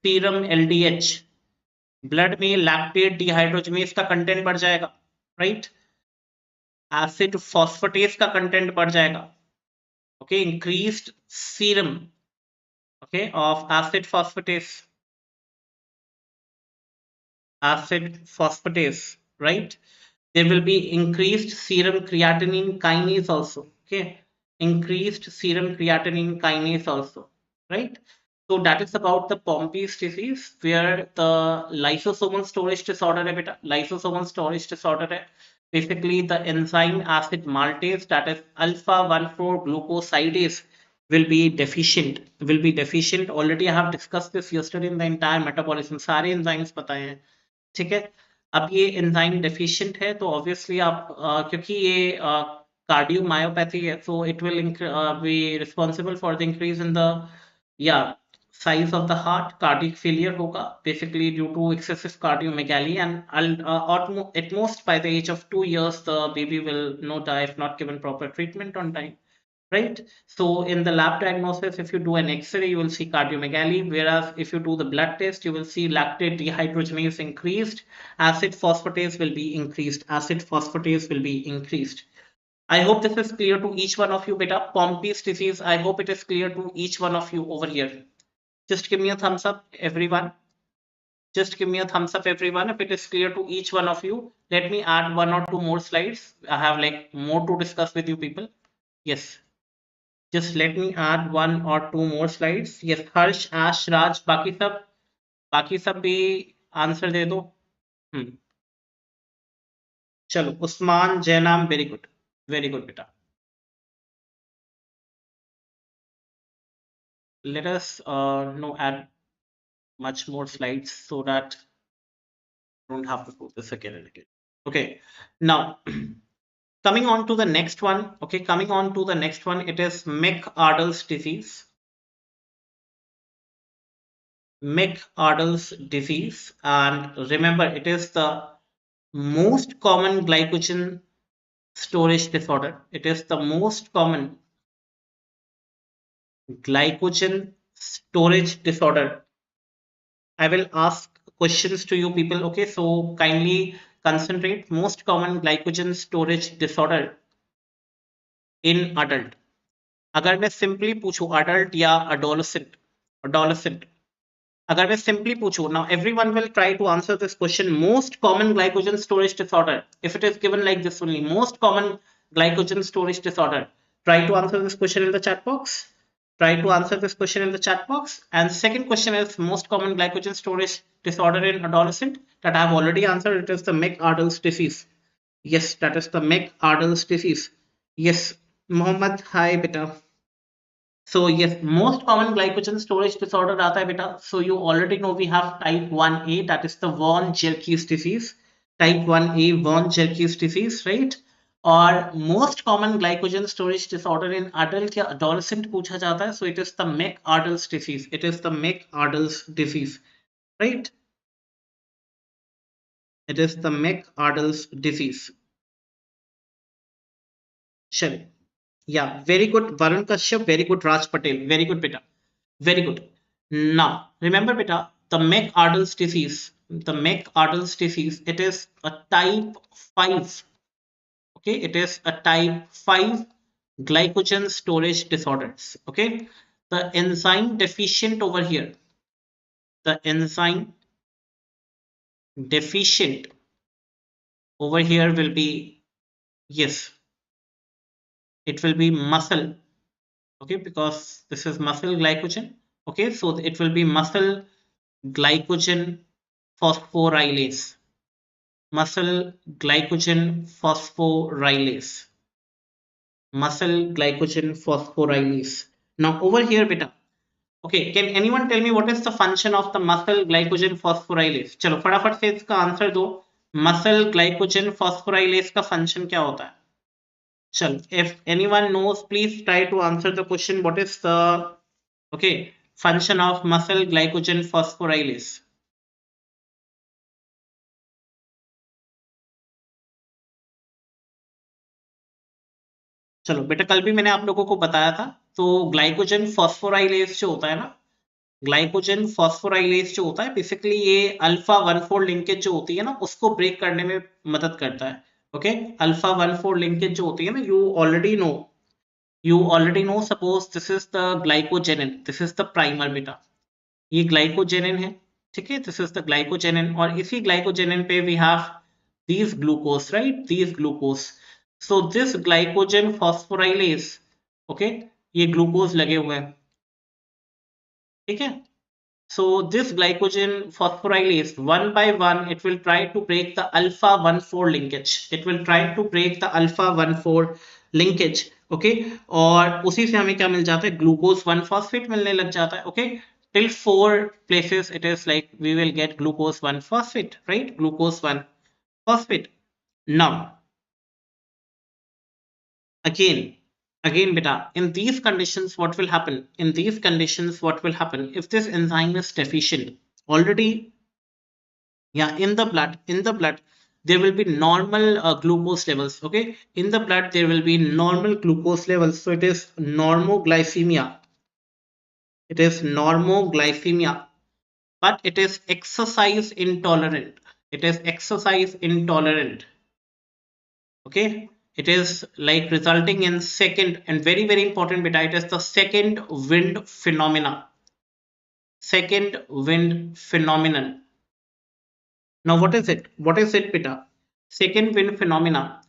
[SPEAKER 1] serum LDH, blood में लैक्टेट डिहाइड्रोजनेज का कंटेंट बढ़ जाएगा, राइट? एसिड फॉस्फेटेस का कंटेंट बढ़ जाएगा, okay. Increased serum, okay, of acid phosphatase, right? There will be increased serum creatinine kinase also, okay, increased serum creatinine kinase also, right? So that is about the Pompe's disease, where the lysosomal storage disorder है बेटा, lysosomal storage disorder है basically the enzyme acid maltase, that is alpha 1,4 glucosidase will be deficient. Already I have discussed this yesterday in the entire metabolism, सारे enzymes बताए हैं, ठीक है. अब ये एंजाइम डेफिशिएंट है तो ऑब्वियसली आप क्योंकि ये कार्डियोमायोपैथी है, so it will be responsible for the increase in the या size of the heart, cardiac failure होगा basically due to excessive cardiomegaly, and at most by the age of 2 years the baby will no die if not given proper treatment on time, right? So in the lab diagnosis, if you do an X-ray, you will see cardiomegaly, whereas if you do the blood test, you will see lactate dehydrogenase increased, acid phosphatase will be increased, acid phosphatase will be increased. I hope this is clear to each one of you, beta. Pompe's disease, I hope it is clear to each one of you over here. Just give me a thumbs up, everyone. Just give me a thumbs up, everyone, if it is clear to each one of you. Let me add 1 or 2 more slides. I have like more to discuss with you people. Yes. Just let me add 1 or 2 more slides. Yes, Harsh, Ash, Raj, बाकी सब भी answer दे दो. चलो, Usman, जैनाम, very good बेटा. Let us no add much more slides so that I don't have to do this again and again. Okay, now coming on to the next one. Okay, coming on to the next one, it is McArdle's disease. McArdle's disease, and remember, it is the most common glycogen storage disorder. It is the most common glycogen storage disorder. I will ask questions to you people, okay? So kindly concentrate. Most common glycogen storage disorder in adult. अगर मैं simply पूछूं adult या adolescent, अगर मैं simply पूछूं, now everyone will try to answer this question. Most common glycogen storage disorder. If it is given like this only, most common glycogen storage disorder. Try to answer this question in the chat box. Try to answer this question in the chat box. And second question is most common glycogen storage disorder in adolescent, that I have already answered. It is the McArdle's disease. Yes, that is the McArdle's disease. Yes, Mohammed, hi beta. So yes, most common glycogen storage disorder आता है बेटा. So you already know we have type 1A, that is the von Gierke's disease. Type 1A von Gierke's disease, right? और most common glycogen storage disorder in adult या adolescent पूछा जाता है. So it is the McArdle's disease. It is the McArdle's disease, right? It is the McArdle's disease. चलिए. Yeah, very good, Varun Kashyap. Very good, Raj Patel. Very good, beta. Very good. Now, remember, beta, the McArdle's disease, it is a type 5. Okay, it is a type 5 glycogen storage disorders. Okay, the enzyme deficient over here, the enzyme deficient over here will be, yes, it will be muscle. Okay, because this is muscle glycogen. Okay, so it will be muscle glycogen phosphorylase, muscle glycogen phosphorylase, muscle glycogen phosphorylase. Now over here, beta. Okay, can anyone tell me what is the function of the muscle glycogen phosphorylase? चलो फटाफट से इसका answer दो. Muscle glycogen phosphorylase का function क्या होता है? चलो, if anyone knows, please try to answer the question. What is the function of muscle glycogen phosphorylase? चलो बेटा, कल भी मैंने आप लोगों को बताया था. तो ग्लाइकोजन फॉस्फोराइलेज जो होता है ना, ग्लाइकोजन फॉस्फोराइलेज जो होता है, बेसिकली ये अल्फा 1,4 लिंकेज जो होती है ना, उसको ब्रेक करने में मदद करता है. ओके, अल्फा 1,4 लिंकेज जो होती है ना, you already know, suppose this is the glycogenin, this is the primer beta. ये ग्लाइकोजेनिन है. ठीक है, दिस इज द ग्लाइकोजेनिन, और इसी ग्लाइकोजेनिन पे we have these glucose, right? These glucose. So this glycogen phosphorylase, okay, ये ग्लूकोज लगे हुए हैं. ठीक है. So this glycogen phosphorylase, one by one, it will try to break the alpha 1,4 linkage. It will try to break the alpha 1,4 linkage. Okay, और उसी से हमें क्या मिल जाता है? ग्लूकोज 1 phosphate मिलने लग जाता है. Okay, till 4 places it is like we will get glucose 1 phosphate, right? Glucose 1 phosphate. Now again beta, in these conditions what will happen? In these conditions what will happen if this enzyme is deficient already? Yeah, in the blood there will be normal glucose levels. Okay, in the blood there will be normal glucose levels, so it is normoglycemia. It is normoglycemia, but it is exercise intolerant. It is exercise intolerant. Okay, it is like resulting in second, and very very important beta, it is the second wind phenomena. Second wind phenomenon. Now what is it beta? Second wind phenomena.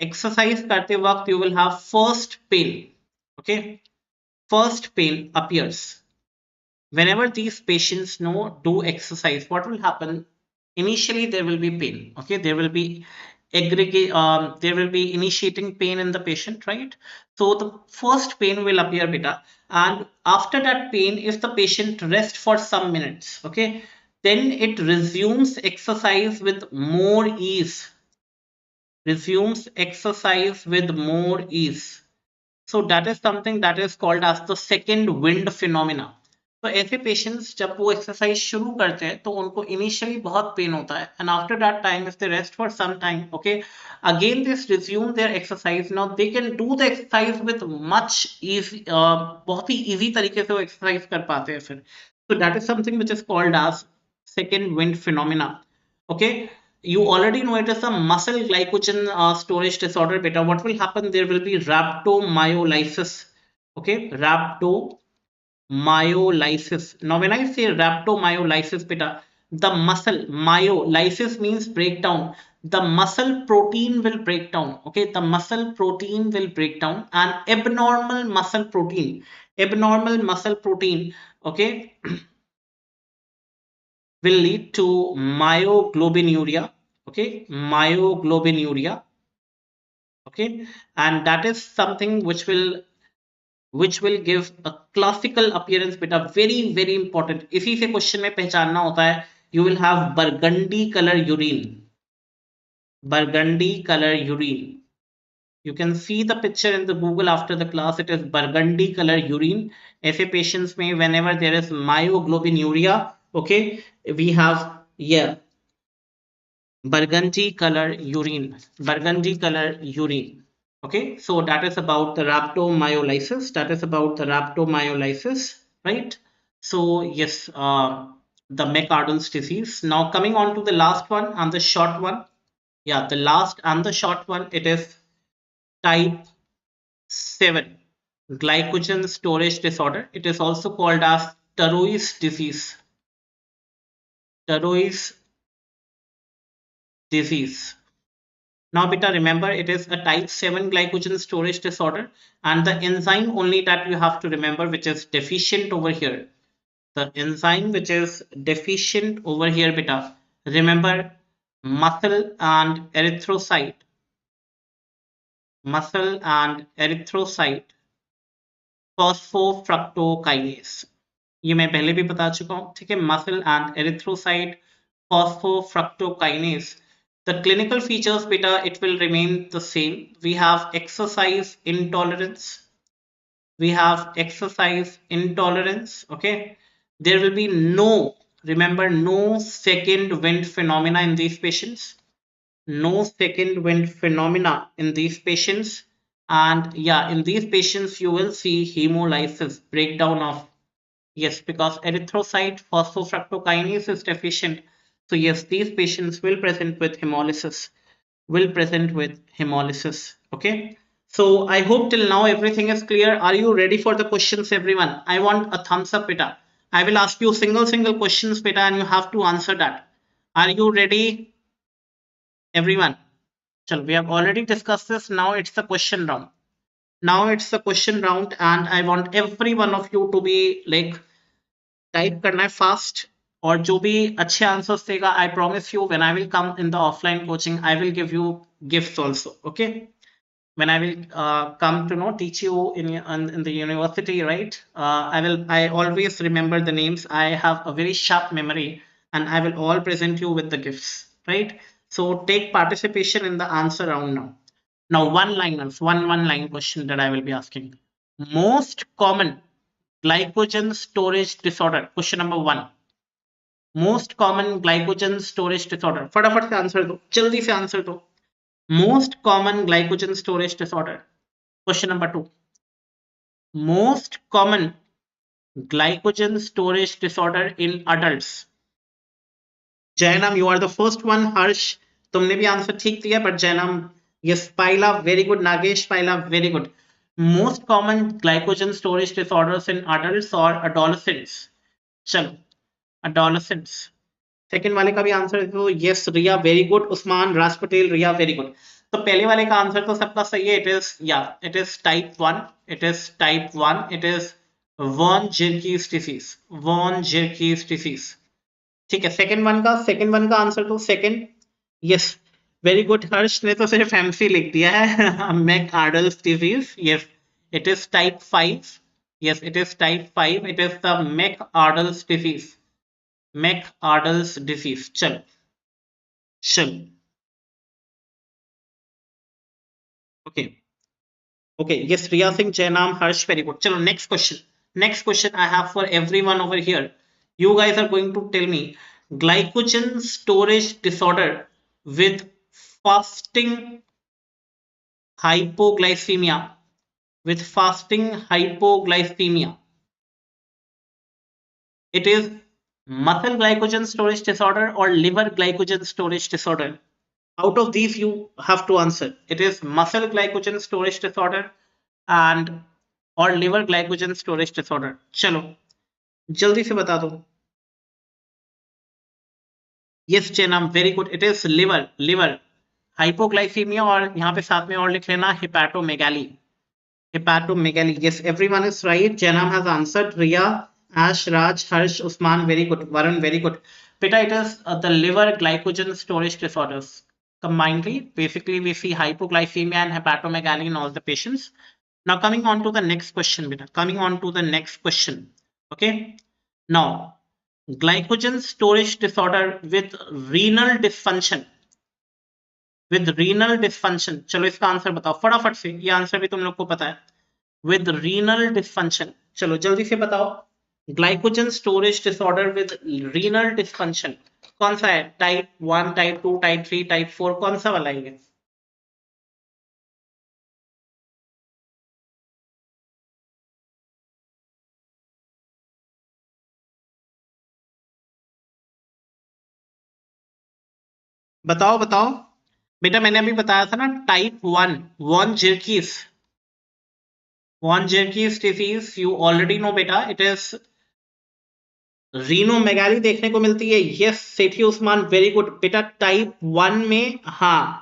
[SPEAKER 1] Exercise करते वक्त you will have first pain. Okay, first pain appears whenever these patients do exercise. What will happen? Initially there will be pain. Okay, there will be there will be initiating pain in the patient, right? So the first pain will appear beta, and after that pain, if the patient rests for some minutes, okay, then it resumes exercise with more ease. Resumes exercise with more ease. So that is something that is called as the second wind phenomena. तो ऐसे patients जब वो exercise शुरू करते हैं तो उनको initially बहुत पेन होता है, and after that time if they rest for some time, okay, again this resume their exercise. Now they can do the exercise with much easy, बहुत ही इजी तरीके से वो एक्सरसाइज कर पाते हैं फिर. So that is something which is called as second wind phenomena. Okay, you already know it is a muscle glycogen storage disorder beta. What will happen? There will be rhabdomyolysis. Okay, rhabdomyolysis. Now when I say rhabdomyolysis beta, the muscle, myolysis means breakdown, the muscle protein will break down. Okay, the muscle protein will break down, and abnormal muscle protein, okay, will lead to myoglobinuria. Okay, myoglobinuria. Okay, and that is something which will give a classical appearance beta. Very very important, इसी से question में पहचानना होता है. You will have burgundy color urine. Burgundy color urine. You can see the picture in the Google after the class. It is burgundy color urine. ऐसे patients में whenever there is myoglobinuria, okay, we have, yeah, burgundy color urine. Burgundy color urine. Okay, so that is about the rhabdomyolysis. That is about the rhabdomyolysis, right? So yes, the McArdle's disease. Now coming on to the last one and the short one. Yeah, the last and the short one, it is type 7 glycogen storage disorder. It is also called as Tarui's disease. Tarui's disease. Now, beta, remember it is a type 7 glycogen storage disorder, and the enzyme only that you have to remember, which is deficient over here. The enzyme which is deficient over here, beta. Remember muscle and erythrocyte. Muscle and erythrocyte phosphofructokinase. ये मैं पहले भी बता चुका हूं, ठीक है. Muscle and erythrocyte phosphofructokinase. The clinical features, beta, it will remain the same. We have exercise intolerance. We have exercise intolerance. Okay. There will be no, remember, no second wind phenomena in these patients. No second wind phenomena in these patients. And yeah, in these patients, you will see hemolysis, breakdown of, yes, because erythrocyte phosphofructokinase is deficient. So yes, these patients will present with hemolysis, will present with hemolysis. Okay. So I hope till now everything is clear. Are you ready for the questions, everyone? I want a thumbs up, beta. I will ask you single questions, beta, and you have to answer that. Are you ready, everyone? Chalo, we have already discussed this. Now it's the question round. Now it's the question round, and I want every one of you to be like type करना है fast और जो भी अच्छे answers देगा I promise you when I will come in the offline coaching I will give you gifts also okay when I will come to know teach you in the university, right? I always remember the names. I have a very sharp memory, and I will all present you with the gifts, right? So take participation in the answer round now. Now one liners, one line question that I will be asking. Most common glycogen storage disorder. Question number one. Most common glycogen storage disorder. फटाफट से answer दो, जल्दी से answer दो. Most common glycogen storage disorder. Question number two. Most common glycogen storage disorder in adults. Jainam, you are the first one. Harsh, तुमने भी answer ठीक दिया, but Jainam, yes, Paila, very good. Nagesh, Paila, very good. Most common glycogen storage disorders in adults or adolescents. चलो, adolescents. Second वाले का भी आंसर तो yes Riya very good. Usman Raj Patel Riya very good. तो पहले वाले का आंसर तो सबका सही है. इट इज या it is type 1. It is type 1. It is von Gierke's disease. Von Gierke's disease. ठीक है. सेकंड वन का आंसर तो second. Yes very good. Harsh ने तो सिर्फ एमसी लिख दिया है. McArdle's disease. Yes it is type 5. yes it is type 5. it is the McArdle's disease. McArdle's disease. चल चल. Okay. Okay. Yes, Riya Singh, Jainam, Harsh, very good. Chalo, next question. Next question I have for everyone over here. You guys are going to tell me glycogen storage disorder with fasting hypoglycemia. With fasting hypoglycemia. It is muscle glycogen storage disorder or liver glycogen storage disorder. Out of these you have to answer. It is muscle glycogen storage disorder and or liver glycogen storage disorder. चलो जल्दी से बता दो. Yes Chenam, very good. It is liver hypoglycemia और यहाँ पे साथ में और लिख लेना hepatomegaly. Hepatomegaly. Yes, everyone is right. Janam has answered. Riya, Ash, Raj, Harsh, Usman, very good. Varun, very good. Beta, it is the liver glycogen storage disorders. Combinedly, basically, we see hypoglycemia and hepatomegaly in all the patients. Now, coming on to the next question, beta. Coming on to the next question. Okay. Now, glycogen storage disorder with renal dysfunction. With renal dysfunction. चलो इसका answer बताओ फटाफट से. ये answer भी तुम लोग को पता है. With renal dysfunction. चलो जल्दी से बताओ. Glycogen storage disorder with renal dysfunction. कौन सा है? टाइप 1, टाइप 2, टाइप 3, टाइप 4, कौन सा वाला है? बताओ बताओ बेटा, मैंने अभी बताया था ना type 1 von Gierke's, von Gierke's disease you already know बेटा, इट इज रीनोमेगाली देखने को मिलती है। Yes Sethi Usman, very good बेटा, टाइप 1 में, हाँ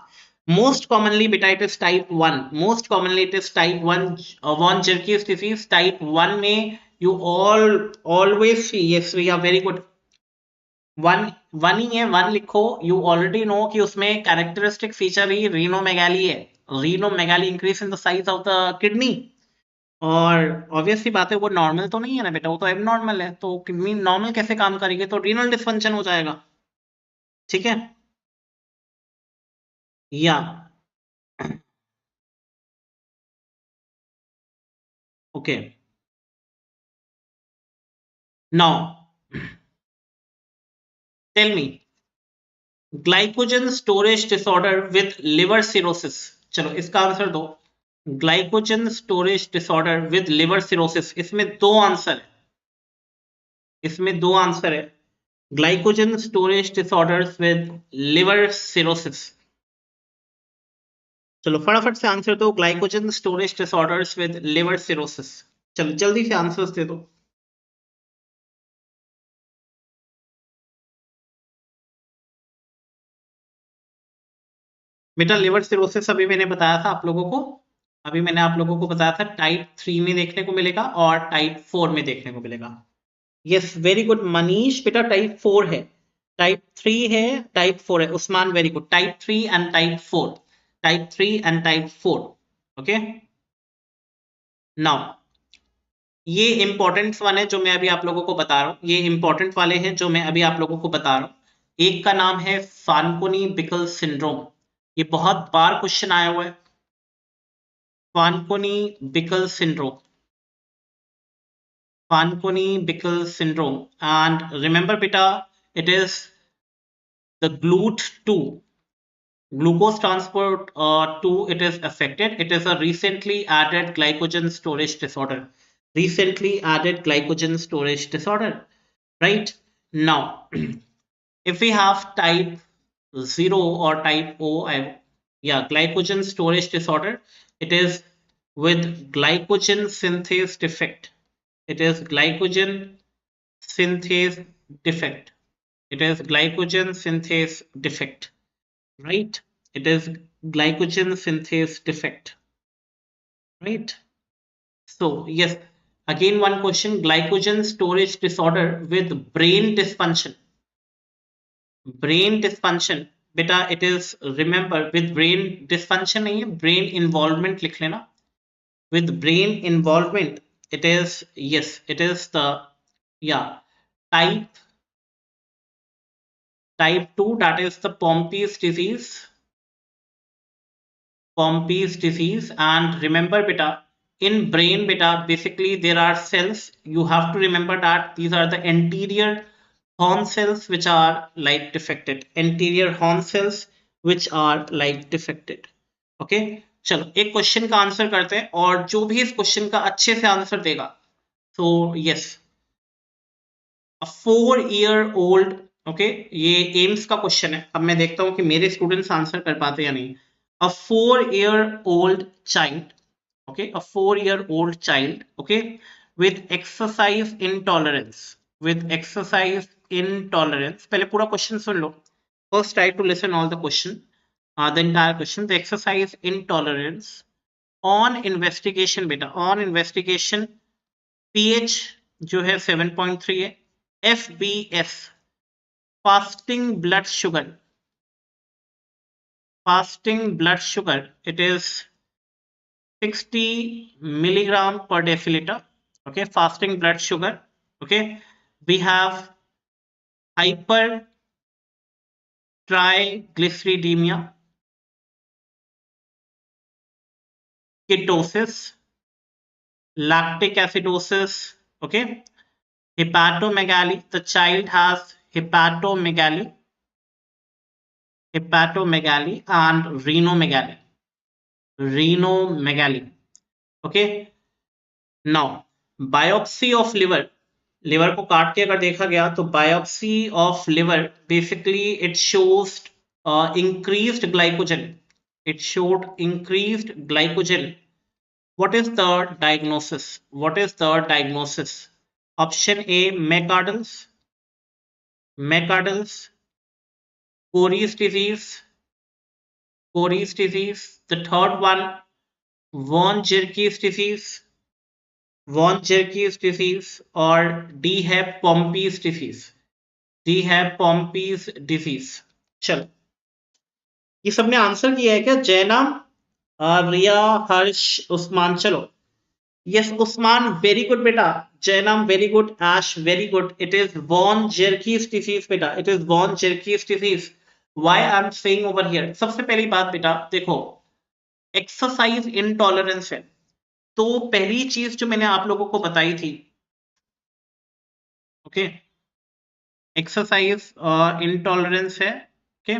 [SPEAKER 1] मोस्ट कॉमनली बेटा it is type 1, most commonly it is type 1 von Gierke's disease type 1 में you always see, yes we are very good, one, one ही है, वन लिखो, यू ऑलरेडी नो कि उसमें कैरेक्टरिस्टिक फीचर ही रीनोमेगाली है, renomegaly increase in the size of the kidney. और obvious सी बात है वो नॉर्मल तो नहीं है ना बेटा, वो तो एबनॉर्मल है, तो किडनी नॉर्मल कैसे काम करेगी, तो रीनल डिसफंक्शन हो जाएगा। ठीक है, या okay, now tell me, glycogen storage disorder with liver cirrhosis, चलो इसका आंसर दो। Glycogen storage disorder with liver cirrhosis, इसमें दो आंसर है, इसमें दो आंसर है, glycogen storage disorders with liver cirrhosis. चलो फटाफट से आंसर दो, glycogen storage disorders with liver cirrhosis, चलो जल्दी से आंसर्स दे दो। बेटा लिवर सिरोसिस अभी मैंने बताया था आप लोगों को, अभी मैंने आप लोगों को बताया था टाइप 3 में देखने को मिलेगा और टाइप 4 में देखने को मिलेगा। यस वेरी गुड मनीष, बेटा टाइप 4 है, टाइप 3 है, टाइप 4 है, Usman very good, type 3 and type 4, type 3 and type 4। Okay, now ये इंपॉर्टेंट वन है जो मैं अभी आप लोगों को बता रहा हूँ, ये इंपॉर्टेंट वाले हैं जो मैं अभी आप लोगों को बता रहा हूँ। एक का नाम है फानकोनी बिकल सिंड्रोम, ये बहुत बार क्वेश्चन आया हुआ है, फानकोनी बिकल सिंड्रोम, फानकोनी बिकल सिंड्रोम, एंड रिमेंबर बेटा it is the GLUT2, glucose transport 2, it is affected, it is a recently added glycogen storage disorder, recently added glycogen storage disorder, right? Now if we have type 0 or type O, yeah, glycogen storage disorder, it is with glycogen synthase defect, it is glycogen synthase defect, it is glycogen synthase defect, right? It is glycogen synthase defect, right? So yes, again one question, glycogen storage disorder with brain dysfunction, brain dysfunction बेटा it is, remember with brain dysfunction नहीं है, brain involvement लिख लेना, with brain involvement it is, yes it is the, yeah, type type 2, that is the Pompe's disease, Pompe's disease. And remember beta, in brain beta basically there are cells, you have to remember that these are the anterior horn cells which are like defected, anterior horn cells which are like defected. Okay okay? चलो एक question का answer करते हैं और जो भी इस question का अच्छे से आंसर देगा, तो यस, अ 4 year old, ओके, ये एम्स का क्वेश्चन है, अब मैं देखता हूं कि मेरे स्टूडेंट्स आंसर कर पाते या नहीं। अ 4 year old child, okay, a 4 year old child, okay, with exercise intolerance, with exercise intolerance, पहले पूरा question soon low, first try to listen all the question, the entire question, the exercise intolerance, on investigation बेटा, on investigation pH जो है 7.3 है, FBS fasting blood sugar, fasting blood sugar, it is 60 milligram per deciliter, okay, fasting blood sugar, okay. We have hypertriglyceridemia, ketosis, lactic acidosis, okay, hepatomegaly, the child has hepatomegaly, hepatomegaly and renomegaly, renomegaly, okay. Now biopsy of liver, liver को काट के अगर देखा गया तो biopsy of liver basically it shows increased glycogen. It showed increased glycogen. What is the diagnosis? What is the diagnosis? Option A, McArdle's, Cori's disease, Cori's disease. The third one, von Gierke's disease, or D है Pompe's disease. D है Pompe's disease. चलो, ये सबने answer किया है क्या? जयनाम, रिया, हर्ष, उस्मान. चलो, yes Usman, very good बेटा. जयनाम, very good. Ash, very good. It is von Gierke's disease बेटा. It is von Gierke's disease. Why I'm saying over here? सबसे पहली बात बेटा देखो, एक्सरसाइज इंटॉलरेंस है. तो पहली चीज जो मैंने आप लोगों को बताई थी, ओके, एक्सरसाइज इंटॉलरेंस है. Okay,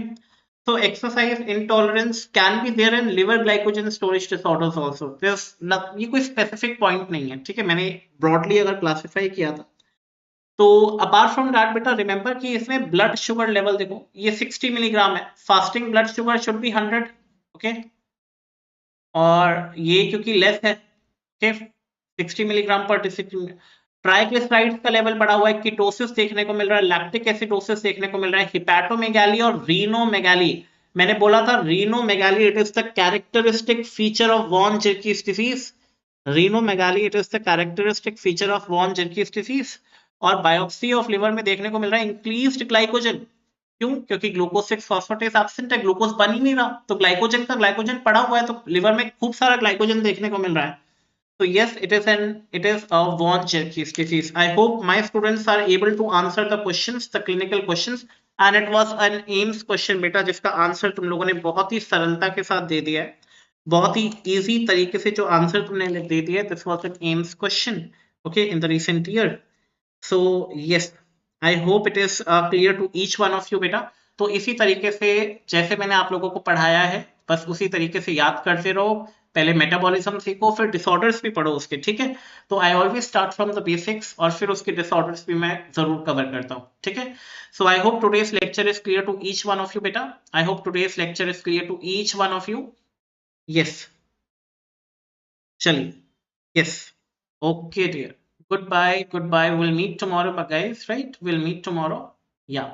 [SPEAKER 1] so exercise intolerance can be there in liver glycogen storage disorders also. There's not, ये कोई specific point नहीं है, ठीक है. मैंने broadly अगर classify किया था. तो apart from that बेटा remember कि इसमें blood sugar level देखो, ये 60 मिलीग्राम है. fasting blood sugar should be 100, okay, और ये क्योंकि लेस है, ओके, 60 मिलीग्राम पर डेसिलीटर. ट्राइग्लिसराइड्स का लेवल बढ़ा हुआ है, कीटोसिस देखने को मिल रहा है, लैक्टिक एसिडोसिस देखने को मिल रहा है, हिपैटोमेगाली और रीनोमेगाली. मैंने बोला था renomegaly it is the characteristic feature of von Gierke's disease. Renomegaly it is the characteristic feature of von Gierke's disease. और बायोप्सी ऑफ लिवर में देखने को मिल रहा है इंक्रीज्ड ग्लाइकोजन. क्यों? क्योंकि ग्लूकोज 6 फॉस्फेटेज एब्सेंट है, ग्लूकोज बन ही नहीं रहा, तो ग्लाइकोजन का ग्लाइकोजन पड़ा हुआ है, तो लिवर में खूब सारा ग्लाइकोजन देखने को मिल रहा है. So yes, it is a von Gierke's disease. I hope my students are able to answer the questions, the clinical questions, and it was an AIMS question बेटा, जिसका आंसर तुम लोगों ने बहुत ही सरलता के साथ दे दिया है, बहुत ही इजी तरीके से जो आंसर तुमने दे दिया है. This was an AIMS question, okay, in the recent year. So yes, I hope it is clear to each one of you बेटा. तो इसी तरीके से जैसे मैंने आप लोगों को पढ़ाया है, बस उसी तरीके से याद करते रहो. पहले मेटाबॉलिज्म सीखो, फिर डिसऑर्डर्स भी पढ़ो उसके, ठीक है. तो I always start from the basics, और फिर उसके डिसऑर्डर्स भी मैं जरूर कवर करता हूँ, ठीक है. So I hope today's lecture is clear to each one of you बेटा. I hope today's lecture is clear to each one of you. Yes, चलिए, yes, okay dear, goodbye, goodbye. We'll meet tomorrow guys, right? We'll meet tomorrow. Yeah.